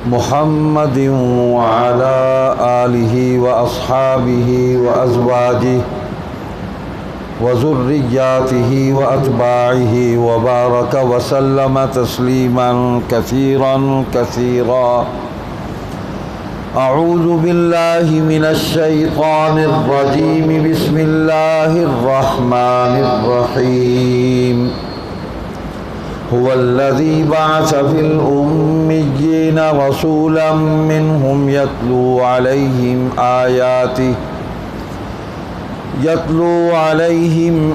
محمد وعلى آله وأصحابه وأزواجه وذرياته وأتباعه وبارك وسلم تسليما كثيرا كثيرا. أعوذ بالله من الشيطان الرجيم. بسم الله الرحمن الرحيم. هو الذي بعث في الأميين رسولا منهم يتلو عليهم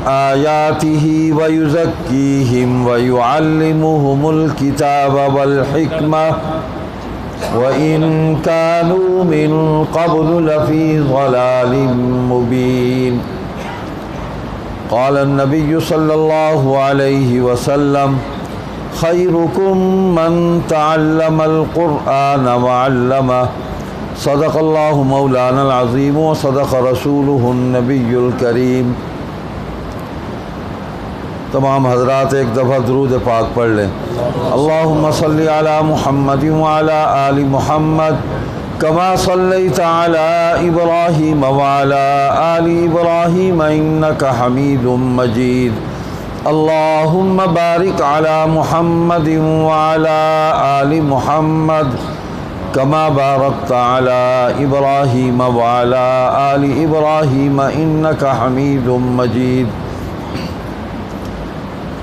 آياته ويزكيهم ويعلمهم الكتاب والحكمة وإن كانوا من قبل لفي ضلال مبين. قال النبي صلى الله عليه وسلم: خيركم من تعلم القرآن وعلمه. صدق الله مولانا العظيم وصدق رسوله النبي الكريم. تمام حضرات ایک دفعہ درود پاک پڑھ لیں. اللہم صلی علی محمد وعلی آل محمد کما صلیت علی ابراہیم وعلی آل ابراہیم انک حمید مجید. اللہم بارک علی محمد وعلی آل محمد کما بارکت علی ابراہیم وعلی آل ابراہیم انک حمید مجید.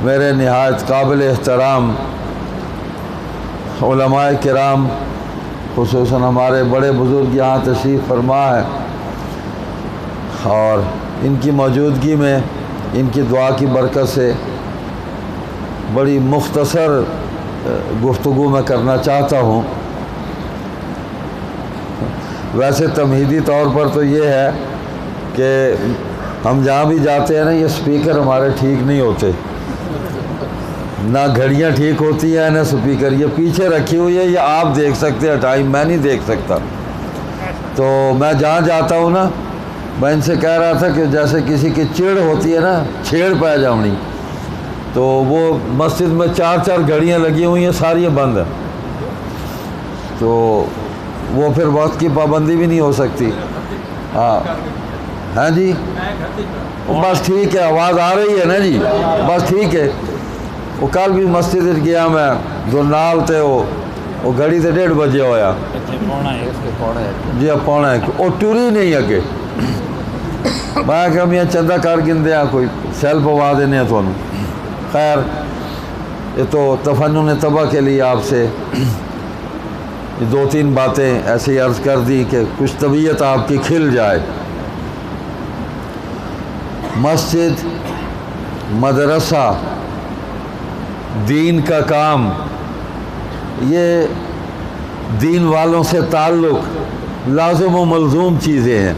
میرے نہایت قابل احترام علماء کرام، خصوصاً ہمارے بڑے بزرگ یہاں تشریف فرما ہے، اور ان کی موجودگی میں ان کی دعا کی برکت سے بڑی مختصر گفتگو میں کرنا چاہتا ہوں. ویسے تمہیدی طور پر تو یہ ہے کہ ہم جہاں بھی جاتے ہیں نا، یہ سپیکر ہمارے ٹھیک نہیں ہوتے، نہ گھڑیاں ٹھیک ہوتی ہیں نہ سپیکر. یہ پیچھے رکھی ہوئی ہے، یہ آپ دیکھ سکتے ہیں ٹائم، میں نہیں دیکھ سکتا. تو میں جہاں جاتا ہوں نا، میں ان سے کہہ رہا تھا کہ جیسے کسی کی چڑ ہوتی ہے نا، چھیڑ پہ جاؤنی، تو وہ مسجد میں 4 گھڑیاں لگی ہوئی ہیں، ساری بند ہیں، تو وہ پھر وقت کی پابندی بھی نہیں ہو سکتی. ہاں جی، بس ٹھیک ہے، آواز آ رہی ہے نا جی، بس ٹھیک ہے. وہ کل بھی مسجد گیا میں، جو نال تے وہ گھڑی تے 1:30 بجے ہویا جی، اب 1:45 وہ ٹوری نہیں اگے. میں کہ میاں چندہ کر گندے ہیں، کوئی سیل پوا دینے ہیں تو. خیر، یہ تو تفنن طبع کے لیے آپ سے 2-3 باتیں ایسی عرض کر دی کہ کچھ طبیعت آپ کی کھل جائے. مسجد، مدرسہ، دین کا کام، یہ دین والوں سے تعلق لازم و ملزوم چیزیں ہیں.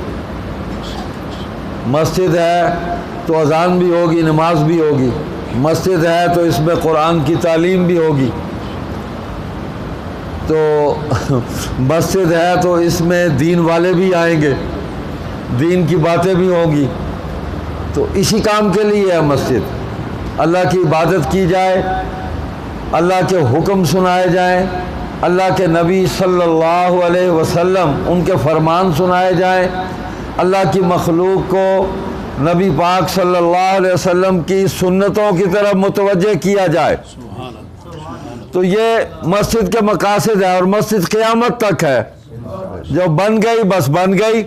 مسجد ہے تو اذان بھی ہوگی، نماز بھی ہوگی. مسجد ہے تو اس میں قرآن کی تعلیم بھی ہوگی. تو مسجد ہے تو اس میں دین والے بھی آئیں گے، دین کی باتیں بھی ہوں گی. تو اسی کام کے لیے ہے مسجد. اللہ کی عبادت کی جائے، اللہ کے حکم سنائے جائیں، اللہ کے نبی صلی اللہ علیہ وسلم ان کے فرمان سنائے جائیں، اللہ کی مخلوق کو نبی پاک صلی اللہ علیہ وسلم کی سنتوں کی طرف متوجہ کیا جائے. تو یہ مسجد کے مقاصد ہے، اور مسجد قیامت تک ہے. جو بن گئی بس بن گئی.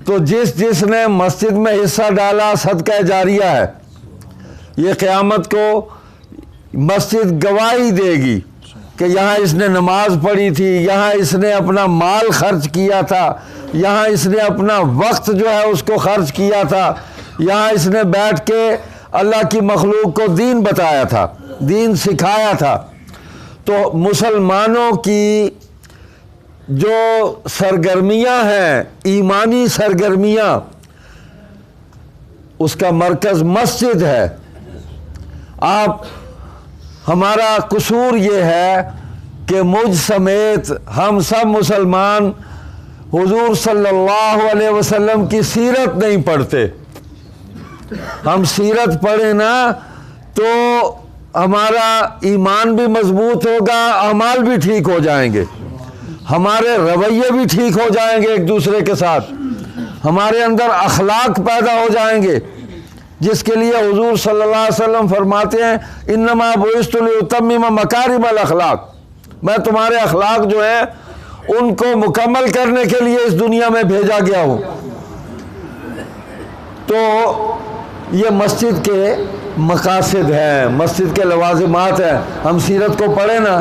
تو جس نے مسجد میں حصہ ڈالا، صدقہ جاریہ ہے. یہ قیامت کو مسجد گواہی دے گی کہ یہاں اس نے نماز پڑھی تھی، یہاں اس نے اپنا مال خرچ کیا تھا، یہاں اس نے اپنا وقت جو ہے اس کو خرچ کیا تھا، یہاں اس نے بیٹھ کے اللہ کی مخلوق کو دین بتایا تھا، دین سکھایا تھا. تو مسلمانوں کی جو سرگرمیاں ہیں، ایمانی سرگرمیاں، اس کا مرکز مسجد ہے. آپ، ہمارا قصور یہ ہے کہ مجھ سمیت ہم سب مسلمان حضور صلی اللہ علیہ وسلم کی سیرت نہیں پڑھتے. ہم سیرت پڑھیں نا تو ہمارا ایمان بھی مضبوط ہوگا، اعمال بھی ٹھیک ہو جائیں گے. ہمارے رویے بھی ٹھیک ہو جائیں گے ایک دوسرے کے ساتھ، ہمارے اندر اخلاق پیدا ہو جائیں گے، جس کے لیے حضور صلی اللہ علیہ وسلم فرماتے ہیں انما بعثت لاتمم مکارم الاخلاق، میں تمہارے اخلاق جو ہیں ان کو مکمل کرنے کے لیے اس دنیا میں بھیجا گیا ہوں۔ تو یہ مسجد کے مقاصد ہیں، مسجد کے لوازمات ہیں۔ ہم سیرت کو پڑھیں نا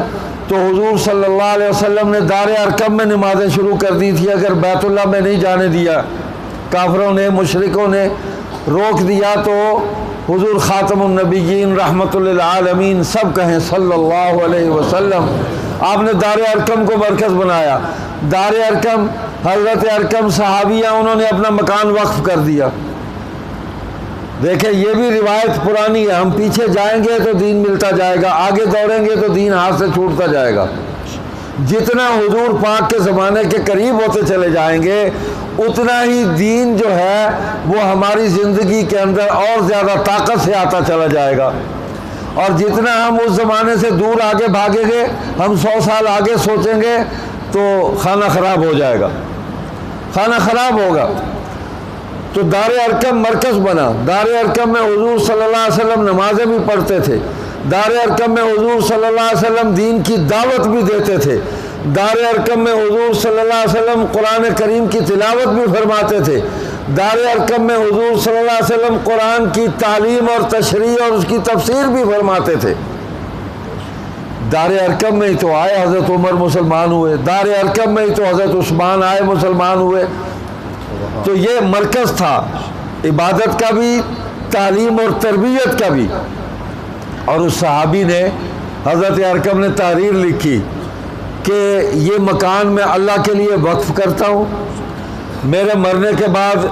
تو حضور صلی اللہ علیہ وسلم نے دار ارقم میں نمازیں شروع کر دی تھی، اگر بیت اللہ میں نہیں جانے دیا، کافروں نے مشرکوں نے روک دیا، تو حضور خاتم النبیین رحمت للعالمین سب کہیں صلی اللہ علیہ وسلم، آپ نے دار ارقم کو مرکز بنایا۔ دار ارقم حضرت ارقم صحابیہ، انہوں نے اپنا مکان وقف کر دیا۔ دیکھیں یہ بھی روایت پرانی ہے، ہم پیچھے جائیں گے تو دین ملتا جائے گا، آگے دوڑیں گے تو دین ہاتھ سے چھوٹتا جائے گا۔ جتنا حضور پاک کے زمانے کے قریب ہوتے چلے جائیں گے اتنا ہی دین جو ہے وہ ہماری زندگی کے اندر اور زیادہ طاقت سے آتا چلا جائے گا، اور جتنا ہم اس زمانے سے دور آگے بھاگیں گے، ہم 100 سال آگے سوچیں گے تو کھانا خراب ہو جائے گا، کھانا خراب ہوگا۔ تو دار ارقم مرکز بنا۔ دار ارقم میں حضور صلی اللہ علیہ وسلم نمازیں بھی پڑھتے تھے، دار ارقم میں حضور صلی اللہ علیہ وسلم دین کی دعوت بھی دیتے تھے، دار ارقم میں حضور صلی اللہ علیہ وسلم قرآن کریم کی تلاوت بھی فرماتے تھے، دار ارقم میں حضور صلی اللہ علیہ وسلم قرآن کی تعلیم اور تشریح اور اس کی تفسیر بھی فرماتے تھے۔ دار ارقم میں ہی تو آئے حضرت عمر مسلمان ہوئے، دار ارقم میں ہی تو حضرت عثمان آئے مسلمان ہوئے۔ تو یہ مرکز تھا عبادت کا بھی، تعلیم اور تربیت کا بھی۔ اور اس صحابی نے، حضرت ارقم نے تحریر لکھی کہ یہ مکان میں اللہ کے لیے وقف کرتا ہوں، میرے مرنے کے بعد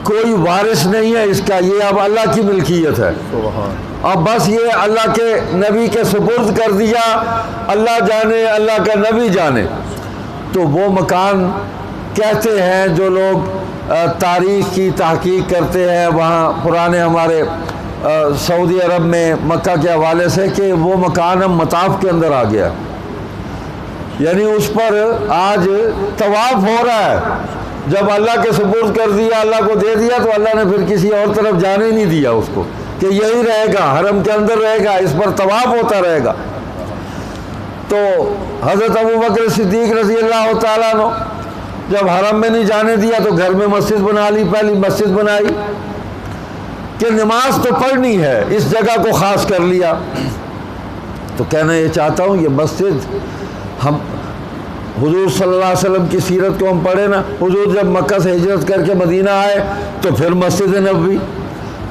کوئی وارث نہیں ہے اس کا، یہ اب اللہ کی ملکیت ہے، اب بس یہ اللہ کے نبی کے سپرد کر دیا، اللہ جانے اللہ کا نبی جانے۔ تو وہ مکان کہتے ہیں جو لوگ تاریخ کی تحقیق کرتے ہیں وہاں پرانے ہمارے سعودی عرب میں مکہ کے حوالے سے، کہ وہ مکان اب مطاف کے اندر آ گیا، یعنی اس پر آج طواف ہو رہا ہے۔ جب اللہ کے سپرد کر دیا، اللہ کو دے دیا، تو اللہ نے پھر کسی اور طرف جانے نہیں دیا اس کو، کہ یہی رہے گا، حرم کے اندر رہے گا، اس پر طواف ہوتا رہے گا۔ تو حضرت ابوبکر صدیق رضی اللہ تعالیٰ عنہ جب حرم میں نہیں جانے دیا تو گھر میں مسجد بنا لی، پہلی مسجد بنائی کہ نماز تو پڑھنی ہے، اس جگہ کو خاص کر لیا۔ تو کہنا یہ چاہتا ہوں، یہ مسجد ہم حضور صلی اللہ علیہ وسلم کی سیرت کو ہم پڑھیں نا، حضور جب مکہ سے ہجرت کر کے مدینہ آئے تو پھر مسجد نبوی،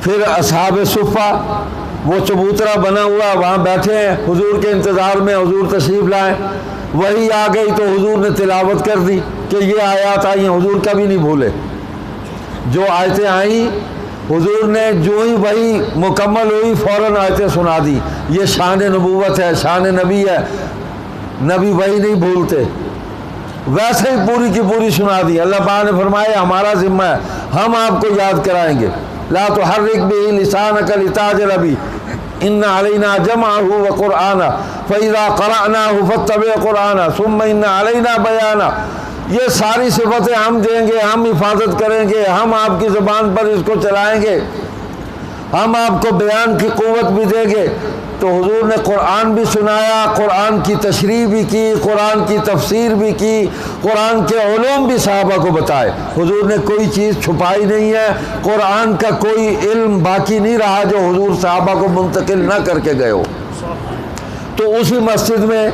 پھر اصحاب صفہ وہ چبوترا بنا ہوا وہاں بیٹھے ہیں حضور کے انتظار میں، حضور تشریف لائیں، وہی آ گئی تو حضور نے تلاوت کر دی کہ یہ آیات آئی ہیں، حضور کبھی نہیں بھولے۔ جو آیتیں آئیں حضور نے جو ہی وہی مکمل ہوئی فوراً آیتیں سنا دی۔ یہ شان نبوت ہے، شان نبی ہے، نبی وہی نہیں بھولتے، ویسے ہی پوری کی پوری سنا دی۔ اللہ پاک نے فرمایا ہمارا ذمہ ہے، ہم آپ کو یاد کرائیں گے۔ لا تحرک به لسانک لتعجل به ان علینا جمعہ وقرآنہ فاذا قرأناہ فاتبع قرآنہ ثم ان علینا بیانہ۔ یہ ساری صفتیں ہم دیں گے، ہم حفاظت کریں گے، ہم آپ کی زبان پر اس کو چلائیں گے، ہم آپ کو بیان کی قوت بھی دیں گے۔ تو حضور نے قرآن بھی سنایا، قرآن کی تشریح بھی کی، قرآن کی تفسیر بھی کی، قرآن کے علوم بھی صحابہ کو بتائے۔ حضور نے کوئی چیز چھپائی نہیں ہے، قرآن کا کوئی علم باقی نہیں رہا جو حضور صحابہ کو منتقل نہ کر کے گئے ہو۔ تو اسی مسجد میں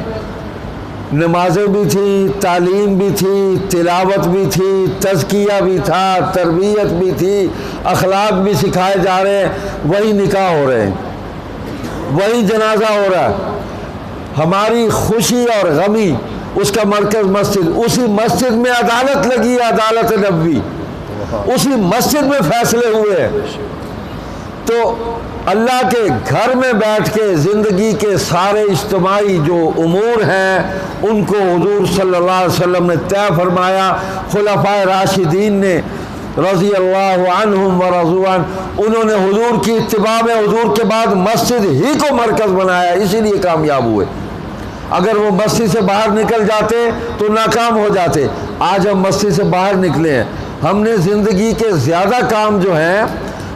نمازیں بھی تھیں، تعلیم بھی تھی، تلاوت بھی تھی، تزکیہ بھی تھا، تربیت بھی تھی، اخلاق بھی سکھائے جا رہے ہیں، وہی نکاح ہو رہے ہیں، وہی جنازہ ہو رہا ہے۔ ہماری خوشی اور غمی اس کا مرکز مسجد، اسی مسجد میں عدالت لگی ہے، عدالت نبوی، اسی مسجد میں فیصلے ہوئے ہیں۔ تو اللہ کے گھر میں بیٹھ کے زندگی کے سارے اجتماعی جو امور ہیں ان کو حضور صلی اللہ علیہ وسلم نے طے فرمایا۔ خلفائے راشدین نے رضی اللہ عنہم ورضوا عنہ، انہوں نے حضور کی اتباع میں حضور کے بعد مسجد ہی کو مرکز بنایا، اسی لیے کامیاب ہوئے۔ اگر وہ مسجد سے باہر نکل جاتے تو ناکام ہو جاتے. آج ہم مسجد سے باہر نکلے ہیں, ہم نے زندگی کے زیادہ کام جو ہیں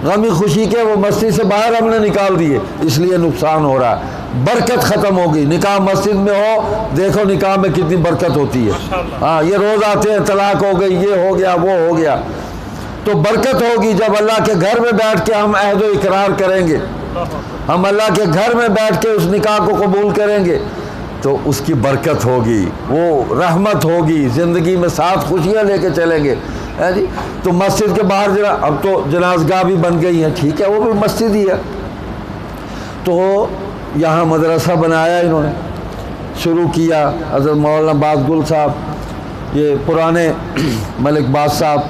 غمی خوشی کے وہ مسجد سے باہر ہم نے نکال دیے, اس لیے نقصان ہو رہا ہے. برکت ختم ہوگی. نکاح مسجد میں ہو, دیکھو نکاح میں کتنی برکت ہوتی ہے. ہاں, یہ روز آتے ہیں طلاق ہو گئی, یہ ہو گیا, وہ ہو گیا. تو برکت ہوگی جب اللہ کے گھر میں بیٹھ کے ہم عہد و اقرار کریں گے, ہم اللہ کے گھر میں بیٹھ کے اس نکاح کو قبول کریں گے تو اس کی برکت ہوگی, وہ رحمت ہوگی, زندگی میں ساتھ خوشیاں لے کے چلیں گے. جی تو مسجد کے باہر اب تو جنازگاہ بھی بن گئی ہیں, ٹھیک ہے, وہ بھی مسجد ہی ہے. تو یہاں مدرسہ بنایا انہوں نے, شروع کیا. حضرت مولانا باز گل صاحب, یہ پرانے ملک باز صاحب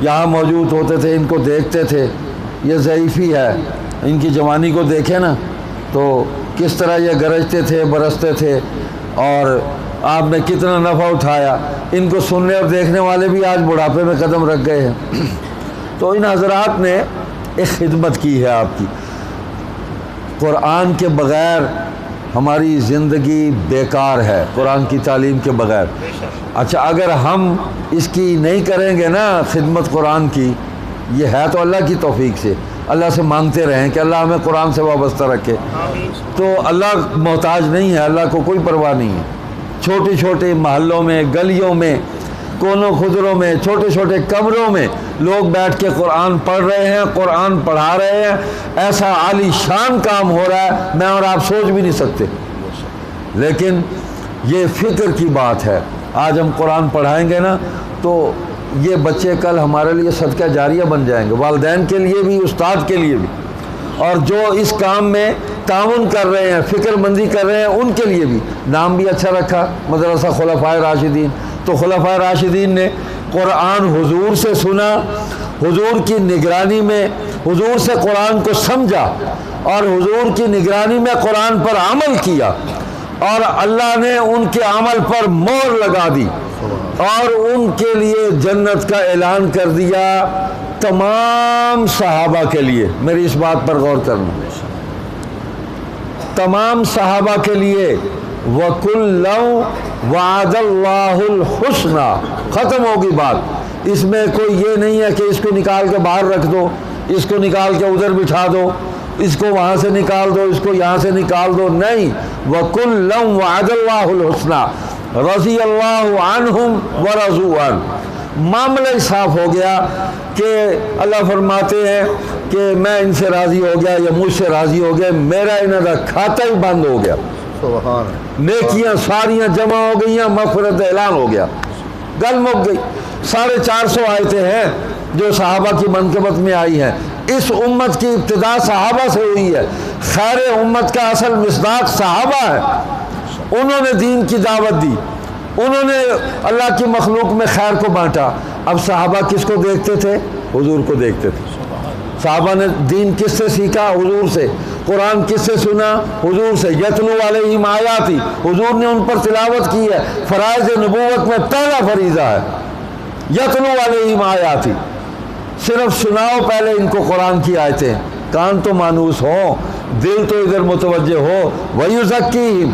یہاں موجود ہوتے تھے, ان کو دیکھتے تھے. یہ ضعیفی ہے, ان کی جوانی کو دیکھیں نا تو کس طرح یہ گرجتے تھے, برستے تھے, اور آپ نے کتنا نفع اٹھایا. ان کو سننے اور دیکھنے والے بھی آج بڑھاپے میں قدم رکھ گئے ہیں. تو ان حضرات نے ایک خدمت کی ہے آپ کی. قرآن کے بغیر ہماری زندگی بیکار ہے, قرآن کی تعلیم کے بغیر. اچھا, اگر ہم اس کی نہیں کریں گے نا خدمت قرآن کی, یہ ہے تو اللہ کی توفیق سے, اللہ سے مانگتے رہیں کہ اللہ ہمیں قرآن سے وابستہ رکھے. تو اللہ محتاج نہیں ہے, اللہ کو کوئی پرواہ نہیں ہے. چھوٹے چھوٹے محلوں میں, گلیوں میں, کونوں خدروں میں, چھوٹے چھوٹے کمروں میں لوگ بیٹھ کے قرآن پڑھ رہے ہیں, قرآن پڑھا رہے ہیں. ایسا عالی شان کام ہو رہا ہے, میں اور آپ سوچ بھی نہیں سکتے. لیکن یہ فکر کی بات ہے. آج ہم قرآن پڑھائیں گے نا تو یہ بچے کل ہمارے لیے صدقہ جاریہ بن جائیں گے, والدین کے لیے بھی, استاد کے لیے بھی. اور جو اس کام میں تعاون کر رہے ہیں, فکر مندی کر رہے ہیں, ان کے لیے بھی. نام بھی اچھا رکھا, مدرسہ خلفائے راشدین. تو خلفائے راشدین نے قرآن حضور سے سنا, حضور کی نگرانی میں حضور سے قرآن کو سمجھا, اور حضور کی نگرانی میں قرآن پر عمل کیا, اور اللہ نے ان کے عمل پر مہر لگا دی, اور ان کے لیے جنت کا اعلان کر دیا تمام صحابہ کے لیے. میری اس بات پر غور کرنا, تمام صحابہ کے لیے. وَكُلًّا وَعَدَ اللَّهُ الْحُسْنَى, ختم ہوگی بات. اس میں کوئی یہ نہیں ہے کہ اس کو نکال کے باہر رکھ دو, اس کو نکال کے ادھر بٹھا دو, اس کو وہاں سے نکال دو, اس کو یہاں سے نکال دو. نہیں, وَكُلًّا وَعَدَ اللَّهُ الْحُسْنَى رضی اللہ عنہم ورضوا عنہ. معاملہ صاف ہو گیا کہ اللہ فرماتے ہیں کہ میں ان سے راضی ہو گیا, یا مجھ سے راضی ہو گیا, میرا انہاں دا کھاتا ہی بند ہو گیا, نیکیاں ساریاں جمع ہو گئیاں, مغفرت اعلان ہو گیا, گل مک گئی. 450 آیتیں ہیں جو صحابہ کی منقبت میں آئی ہیں. اس امت کی ابتدا صحابہ سے ہوئی ہے. خیر امت کا اصل مصداق صحابہ ہے. انہوں نے دین کی دعوت دی, انہوں نے اللہ کی مخلوق میں خیر کو بانٹا. اب صحابہ کس کو دیکھتے تھے؟ حضور کو دیکھتے تھے. صحابہ نے دین کس سے سیکھا؟ حضور سے. قرآن کس سے سنا؟ حضور سے. یتلو علیہم آیاتی, حضور نے ان پر تلاوت کی ہے. فرائض نبوت میں پہلا فریضہ ہے یتلو علیہم آیاتی. صرف سناؤ پہلے ان کو قرآن کی آیتیں, کان تو مانوس ہو, دل تو ادھر متوجہ ہو. وَيُزَكِّيهِمْ,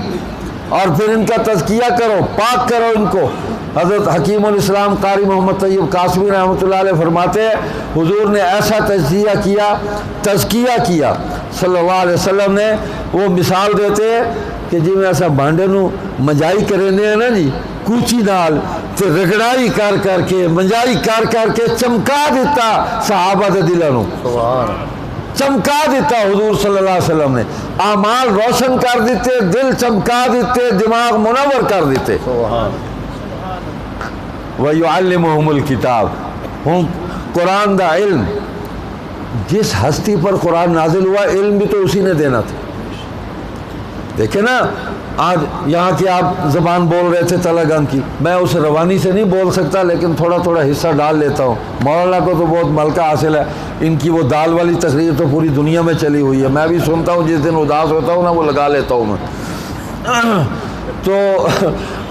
اور پھر ان کا تزکیہ کرو, پاک کرو ان کو. حضرت حکیم الاسلام قاری محمد طیب قاسمی رحمۃ اللہ علیہ فرماتے ہیں حضور نے ایسا تزکیہ کیا صلی اللہ علیہ وسلم نے. وہ مثال دیتے ہیں کہ جی میں ایسا بانڈے نو منجائی کرنے ہیں نا جی, کوچی نال تے رگڑائی کر کر کے, منجائی کر کر کے چمکا دیتا صحابہ دے دلاں نو, چمکا دیتا حضور صلی اللہ علیہ وسلم نے. اعمال روشن کر دیتے, دل چمکا دیتے, دماغ منور کر دیتے. وَيُعَلِّمُهُمُ الْكِتَابَ, ہوں قرآن دا علم. جس ہستی پر قرآن نازل ہوا علم بھی تو اسی نے دینا تھا. دیکھیں نا آج یہاں کی آپ زبان بول رہے تھے تلگنگ کی, میں اس روانی سے نہیں بول سکتا لیکن تھوڑا تھوڑا حصہ ڈال لیتا ہوں. مولانا کو تو بہت ملکہ حاصل ہے, ان کی وہ دال والی تقریر تو پوری دنیا میں چلی ہوئی ہے. میں بھی سنتا ہوں, جس دن اداس ہوتا ہوں نا وہ لگا لیتا ہوں میں. تو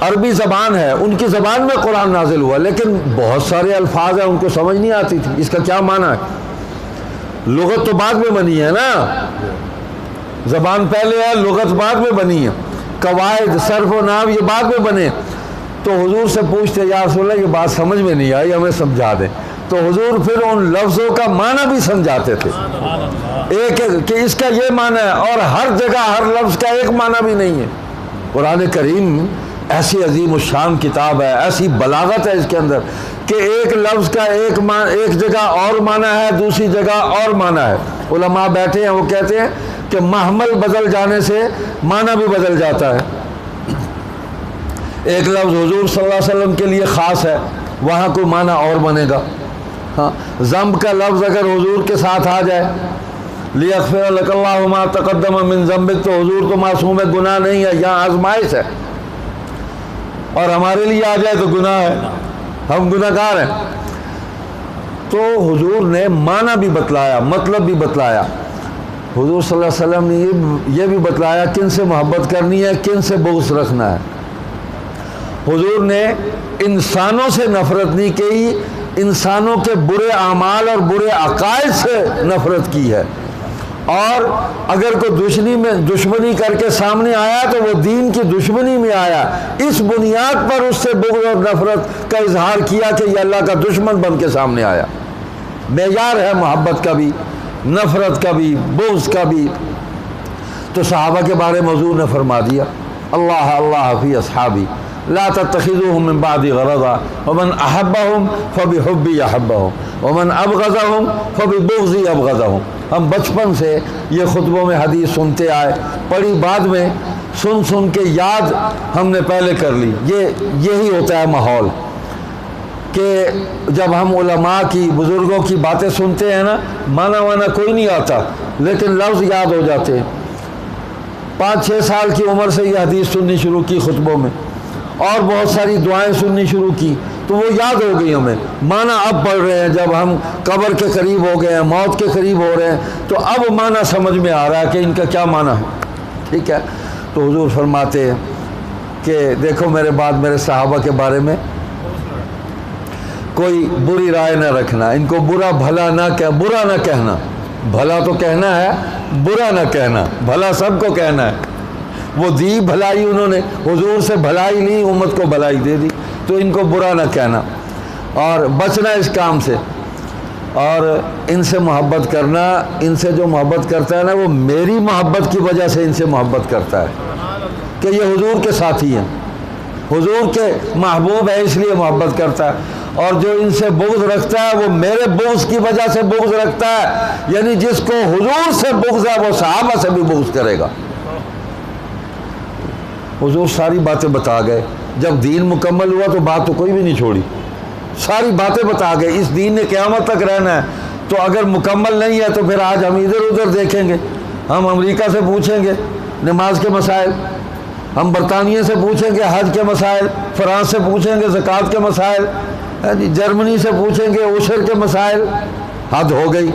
عربی زبان ہے, ان کی زبان میں قرآن نازل ہوا, لیکن بہت سارے الفاظ ہیں ان کو سمجھ نہیں آتی تھی اس کا کیا معنی ہے. لغت تو بعد میں بنی ہے نا, زبان پہلے ہے, لغت بعد میں بنی ہے. قواعد صرف و نحو یہ بعد میں بنے. تو حضور سے پوچھتے یا رسول اللہ یہ بات سمجھ میں نہیں آئی, ہمیں سمجھا دیں. تو حضور پھر ان لفظوں کا معنی بھی سمجھاتے تھے, ایک کہ اس کا یہ معنی ہے, اور ہر جگہ ہر لفظ کا ایک معنی بھی نہیں ہے. قرآن کریم ایسی عظیم الشان کتاب ہے, ایسی بلاغت ہے اس کے اندر کہ ایک لفظ کا ایک جگہ اور معنی ہے, دوسری جگہ اور معنی ہے. علماء بیٹھے ہیں وہ کہتے ہیں کہ محمل بدل جانے سے معنی بھی بدل جاتا ہے. ایک لفظ حضور صلی اللہ علیہ وسلم کے لیے خاص ہے, وہاں کوئی معنی اور بنے گا. ہاں, ذنب کا لفظ اگر حضور کے ساتھ آ جائے لیغفر لک اللہ ما تقدم من ذنبک, تو حضور تو معصوم ہے, گناہ نہیں ہے, یہاں آزمائش ہے. اور ہمارے لیے آ جائے تو گناہ ہے, ہم گناہ گار ہیں. تو حضور نے معنی بھی بتلایا, مطلب بھی بتلایا. حضور صلی اللہ علیہ وسلم نے یہ بھی بتلایا کن سے محبت کرنی ہے, کن سے بغض رکھنا ہے. حضور نے انسانوں سے نفرت نہیں کی, انسانوں کے برے اعمال اور برے عقائد سے نفرت کی ہے. اور اگر کوئی دشمنی کر کے سامنے آیا تو وہ دین کی دشمنی میں آیا, اس بنیاد پر اس سے بغض اور نفرت کا اظہار کیا کہ یہ اللہ کا دشمن بن کے سامنے آیا. معیار ہے محبت کا بھی, نفرت کا بھی, بغض کا بھی. تو صحابہ کے بارے میں حضور نے فرما دیا اللہ اللہ فی اصحابی لا تتخذوهم من بعدی غرضا ومن احبهم فبحبی احبهم ومن ابغضهم فببغضی ابغضهم. ہم بچپن سے یہ خطبوں میں حدیث سنتے آئے, پڑھی بعد میں, سن کے یاد ہم نے پہلے کر لی. یہی ہوتا ہے ماحول کہ جب ہم علماء کی, بزرگوں کی باتیں سنتے ہیں نا, معنی وانا کوئی نہیں آتا لیکن لفظ یاد ہو جاتے ہیں. 5-6 سال کی عمر سے یہ حدیث سننی شروع کی خطبوں میں, اور بہت ساری دعائیں سننی شروع کی تو وہ یاد ہو گئی ہمیں. معنی اب پڑھ رہے ہیں, جب ہم قبر کے قریب ہو گئے ہیں, موت کے قریب ہو رہے ہیں, تو اب معنی سمجھ میں آ رہا ہے کہ ان کا کیا معنی ہے. ٹھیک ہے. تو حضور فرماتے ہیں کہ دیکھو میرے بعد میرے صحابہ کے بارے میں کوئی بری رائے نہ رکھنا, ان کو برا نہ کہنا. بھلا تو کہنا ہے, برا نہ کہنا, بھلا سب کو کہنا ہے. وہ دی بھلائی انہوں نے, حضور سے بھلائی لی, امت کو بھلائی دے دی, تو ان کو برا نہ کہنا اور بچنا اس کام سے. اور ان سے محبت کرنا, ان سے جو محبت کرتا ہے نا وہ میری محبت کی وجہ سے ان سے محبت کرتا ہے کہ یہ حضور کے ساتھی ہیں, حضور کے محبوب ہے اس لیے محبت کرتا ہے. اور جو ان سے بغض رکھتا ہے وہ میرے بغض کی وجہ سے بغض رکھتا ہے, یعنی جس کو حضور سے بغض ہے وہ صحابہ سے بھی بغض کرے گا. حضور ساری باتیں بتا گئے, جب دین مکمل ہوا تو بات تو کوئی بھی نہیں چھوڑی, ساری باتیں بتا گئے. اس دین نے قیامت تک رہنا ہے, تو اگر مکمل نہیں ہے تو پھر آج ہم ادھر ادھر دیکھیں گے. ہم امریکہ سے پوچھیں گے نماز کے مسائل, ہم برطانیہ سے پوچھیں گے حج کے مسائل, فرانس سے پوچھیں گے زکوٰۃ کے مسائل, جرمنی سے پوچھیں گے عشر کے مسائل. حد ہو گئی.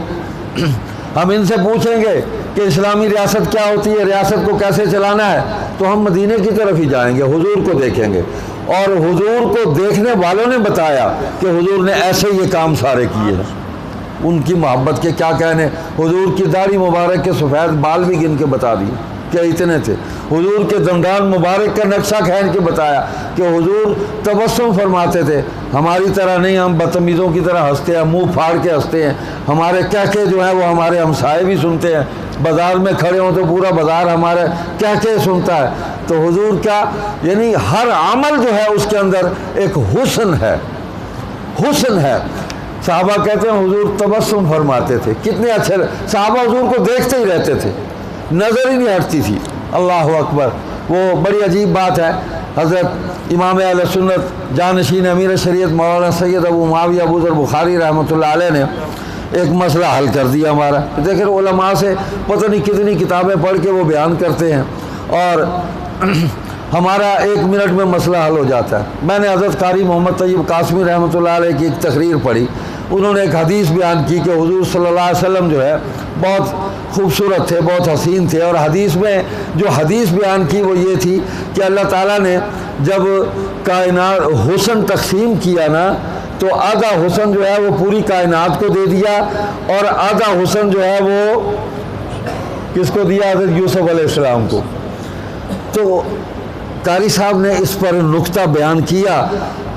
ہم ان سے پوچھیں گے کہ اسلامی ریاست کیا ہوتی ہے, ریاست کو کیسے چلانا ہے, تو ہم مدینے کی طرف ہی جائیں گے, حضور کو دیکھیں گے. اور حضور کو دیکھنے والوں نے بتایا کہ حضور نے ایسے یہ کام سارے کیے ہیں. ان کی محبت کے کیا کہنے, حضور کی داڑھی مبارک کے سفید بال بھی گن کے بتا دیے کہ اتنے تھے. حضور کے دندان مبارک کا نقشہ کھین کے بتایا کہ حضور تبسم فرماتے تھے, ہماری طرح نہیں, ہم بدتمیزوں کی طرح ہنستے ہیں, منہ پھاڑ کے ہنستے ہیں. ہمارے کہکے جو ہیں وہ ہمارے ہمسائے بھی سنتے ہیں, بازار میں کھڑے ہوں تو پورا بازار ہمارے کہکے سنتا ہے. تو حضور کا یعنی ہر عمل جو ہے اس کے اندر ایک حسن ہے, حسن ہے. صحابہ کہتے ہیں حضور تبسم فرماتے تھے, کتنے اچھے. صحابہ حضور کو دیکھتے ہی رہتے تھے, نظر ہی نہیں ہٹتی تھی. اللہ اکبر. وہ بڑی عجیب بات ہے. حضرت امام اہل سنت جانشین امیر شریعت مولانا سید ابو معاویہ ابو ذر بخاری رحمۃ اللہ علیہ نے ایک مسئلہ حل کر دیا ہمارا. دیکھیں علماء سے پتہ نہیں کتنی کتابیں پڑھ کے وہ بیان کرتے ہیں, اور ہمارا 1 منٹ میں مسئلہ حل ہو جاتا ہے. میں نے حضرت قاری محمد طیب قاسمی رحمۃ اللہ علیہ کی ایک تقریر پڑھی. انہوں نے ایک حدیث بیان کی کہ حضور صلی اللہ علیہ وسلم جو ہے بہت خوبصورت تھے, بہت حسین تھے. اور حدیث میں جو حدیث بیان کی وہ یہ تھی کہ اللہ تعالیٰ نے جب کائنات حسن تقسیم کیا نا, تو آدھا حسن جو ہے وہ پوری کائنات کو دے دیا, اور آدھا حسن جو ہے وہ کس کو دیا, حضرت یوسف علیہ السلام کو. تو قاری صاحب نے اس پر نقطہ بیان کیا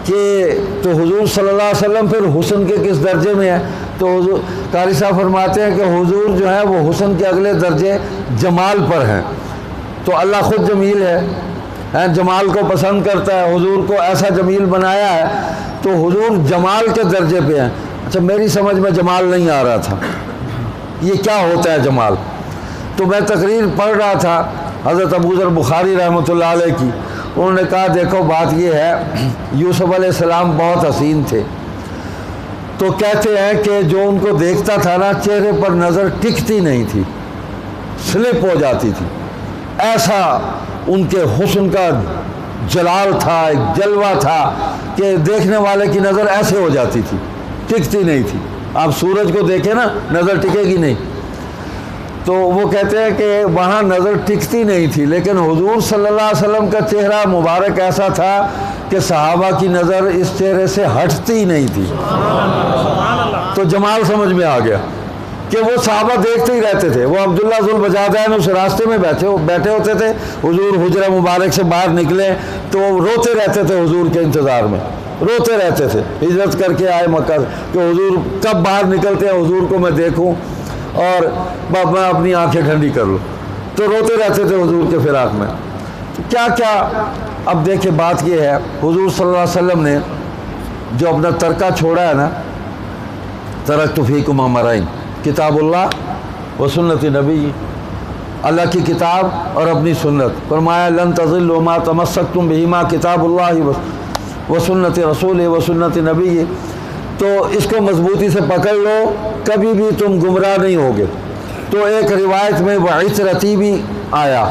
کہ تو حضور صلی اللہ علیہ وسلم پھر حسن کے کس درجے میں ہے؟ تو حضور قاری صاحب فرماتے ہیں کہ حضور جو ہے وہ حسن کے اگلے درجے جمال پر ہیں۔ تو اللہ خود جمیل ہے، جمال کو پسند کرتا ہے، حضور کو ایسا جمیل بنایا ہے، تو حضور جمال کے درجے پہ ہیں۔ اچھا میری سمجھ میں جمال نہیں آ رہا تھا، یہ کیا ہوتا ہے جمال؟ تو میں تقریر پڑھ رہا تھا حضرت ابوذر بخاری رحمۃ اللہ علیہ کی، انہوں نے کہا دیکھو بات یہ ہے، یوسف علیہ السلام بہت حسین تھے، تو کہتے ہیں کہ جو ان کو دیکھتا تھا نا چہرے پر نظر ٹکتی نہیں تھی، سلپ ہو جاتی تھی، ایسا ان کے حسن کا جلال تھا، ایک جلوہ تھا کہ دیکھنے والے کی نظر ایسے ہو جاتی تھی، ٹکتی نہیں تھی۔ آپ سورج کو دیکھیں نا نظر ٹکے گی نہیں، تو وہ کہتے ہیں کہ وہاں نظر ٹکتی نہیں تھی، لیکن حضور صلی اللہ علیہ وسلم کا چہرہ مبارک ایسا تھا کہ صحابہ کی نظر اس چہرے سے ہٹتی نہیں تھی۔ تو جمال سمجھ میں آ گیا کہ وہ صحابہ دیکھتے ہی رہتے تھے۔ وہ عبداللہ ذوالبجادین اس راستے میں بیٹھے ہوتے تھے، حضور حجرہ مبارک سے باہر نکلے تو روتے رہتے تھے حضور کے انتظار میں، روتے رہتے تھے، ہجرت کر کے آئے مکہ سے کہ حضور کب باہر نکلتے ہیں، حضور کو میں دیکھوں اور میں اپنی آنکھیں ٹھنڈی کر لوں، تو روتے رہتے تھے حضور کے فراق میں۔ کیا کیا اب دیکھیں بات یہ ہے، حضور صلی اللہ علیہ وسلم نے جو اپنا ترکہ چھوڑا ہے نا، ترکت فیکم امرین، کتاب اللہ و سنت نبی، اللہ کی کتاب اور اپنی سنت، فرمایا لن تضلوا ما تمسکتم بہما کتاب اللہ و سنت رسول و سنت نبی، تو اس کو مضبوطی سے پکڑ لو، کبھی بھی تم گمراہ نہیں ہوگے۔ تو ایک روایت میں وعترتی بھی آیا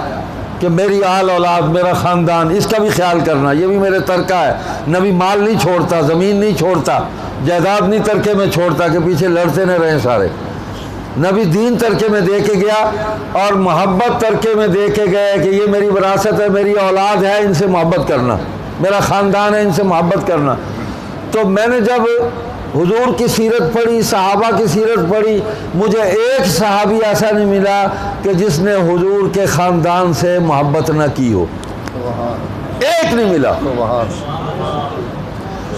کہ میری آل اولاد، میرا خاندان، اس کا بھی خیال کرنا، یہ بھی میرے ترکہ ہے۔ نبی مال نہیں چھوڑتا، زمین نہیں چھوڑتا، جائیداد نہیں ترکے میں چھوڑتا کہ پیچھے لڑتے نہ رہیں سارے۔ نبی دین ترکے میں دے کے گیا اور محبت ترکے میں دے کے گئے کہ یہ میری وراثت ہے، میری اولاد ہے، ان سے محبت کرنا، میرا خاندان ہے، ان سے محبت کرنا۔ تو میں نے جب حضور کی سیرت پڑھی، صحابہ کی سیرت پڑھی، مجھے ایک صحابی ایسا نہیں ملا کہ جس نے حضور کے خاندان سے محبت نہ کی ہو، ایک نہیں ملا۔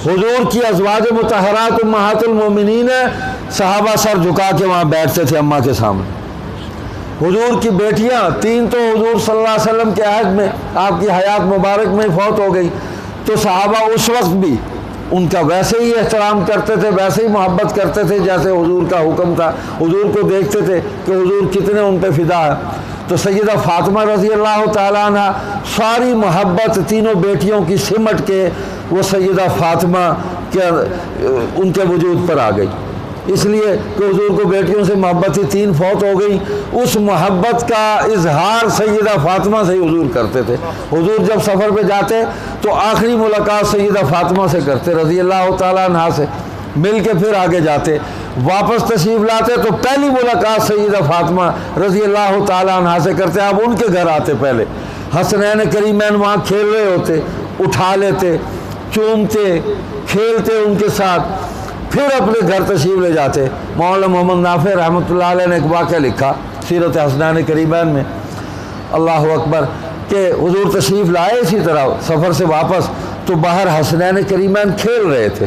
حضور کی ازواج مطہرات امہات المومنین، صحابہ سر جھکا کے وہاں بیٹھتے تھے اماں کے سامنے۔ حضور کی بیٹیاں تین تو حضور صلی اللہ علیہ وسلم کے عہد میں، آپ کی حیات مبارک میں فوت ہو گئی، تو صحابہ اس وقت بھی ان کا ویسے ہی احترام کرتے تھے، ویسے ہی محبت کرتے تھے جیسے حضور کا حکم تھا۔ حضور کو دیکھتے تھے کہ حضور کتنے ان پہ فدا ہے۔ تو سیدہ فاطمہ رضی اللہ تعالیٰ عنہ ساری محبت تینوں بیٹیوں کی سمٹ کے وہ سیدہ فاطمہ کے ان کے وجود پر آ گئی، اس لیے کہ حضور کو بیٹیوں سے محبت تھی، تین فوت ہو گئی، اس محبت کا اظہار سیدہ فاطمہ سے ہی حضور کرتے تھے۔ حضور جب سفر پہ جاتے تو آخری ملاقات سیدہ فاطمہ سے کرتے رضی اللہ تعالیٰ عنہا سے، مل کے پھر آگے جاتے، واپس تشریف لاتے تو پہلی ملاقات سیدہ فاطمہ رضی اللہ تعالیٰ عنہا سے کرتے۔ آپ ان کے گھر آتے، پہلے حسنین کریمین وہاں کھیل رہے ہوتے، اٹھا لیتے، چومتے، کھیلتے ان کے ساتھ، پھر اپنے گھر تشریف لے جاتے۔ مولانا محمد نافع رحمۃ اللہ علیہ نے ایک واقعہ لکھا سیرت حسنین کریمین میں، اللہ اکبر، کہ حضور تشریف لائے اسی طرح سفر سے واپس، تو باہر حسنین کریمین کھیل رہے تھے،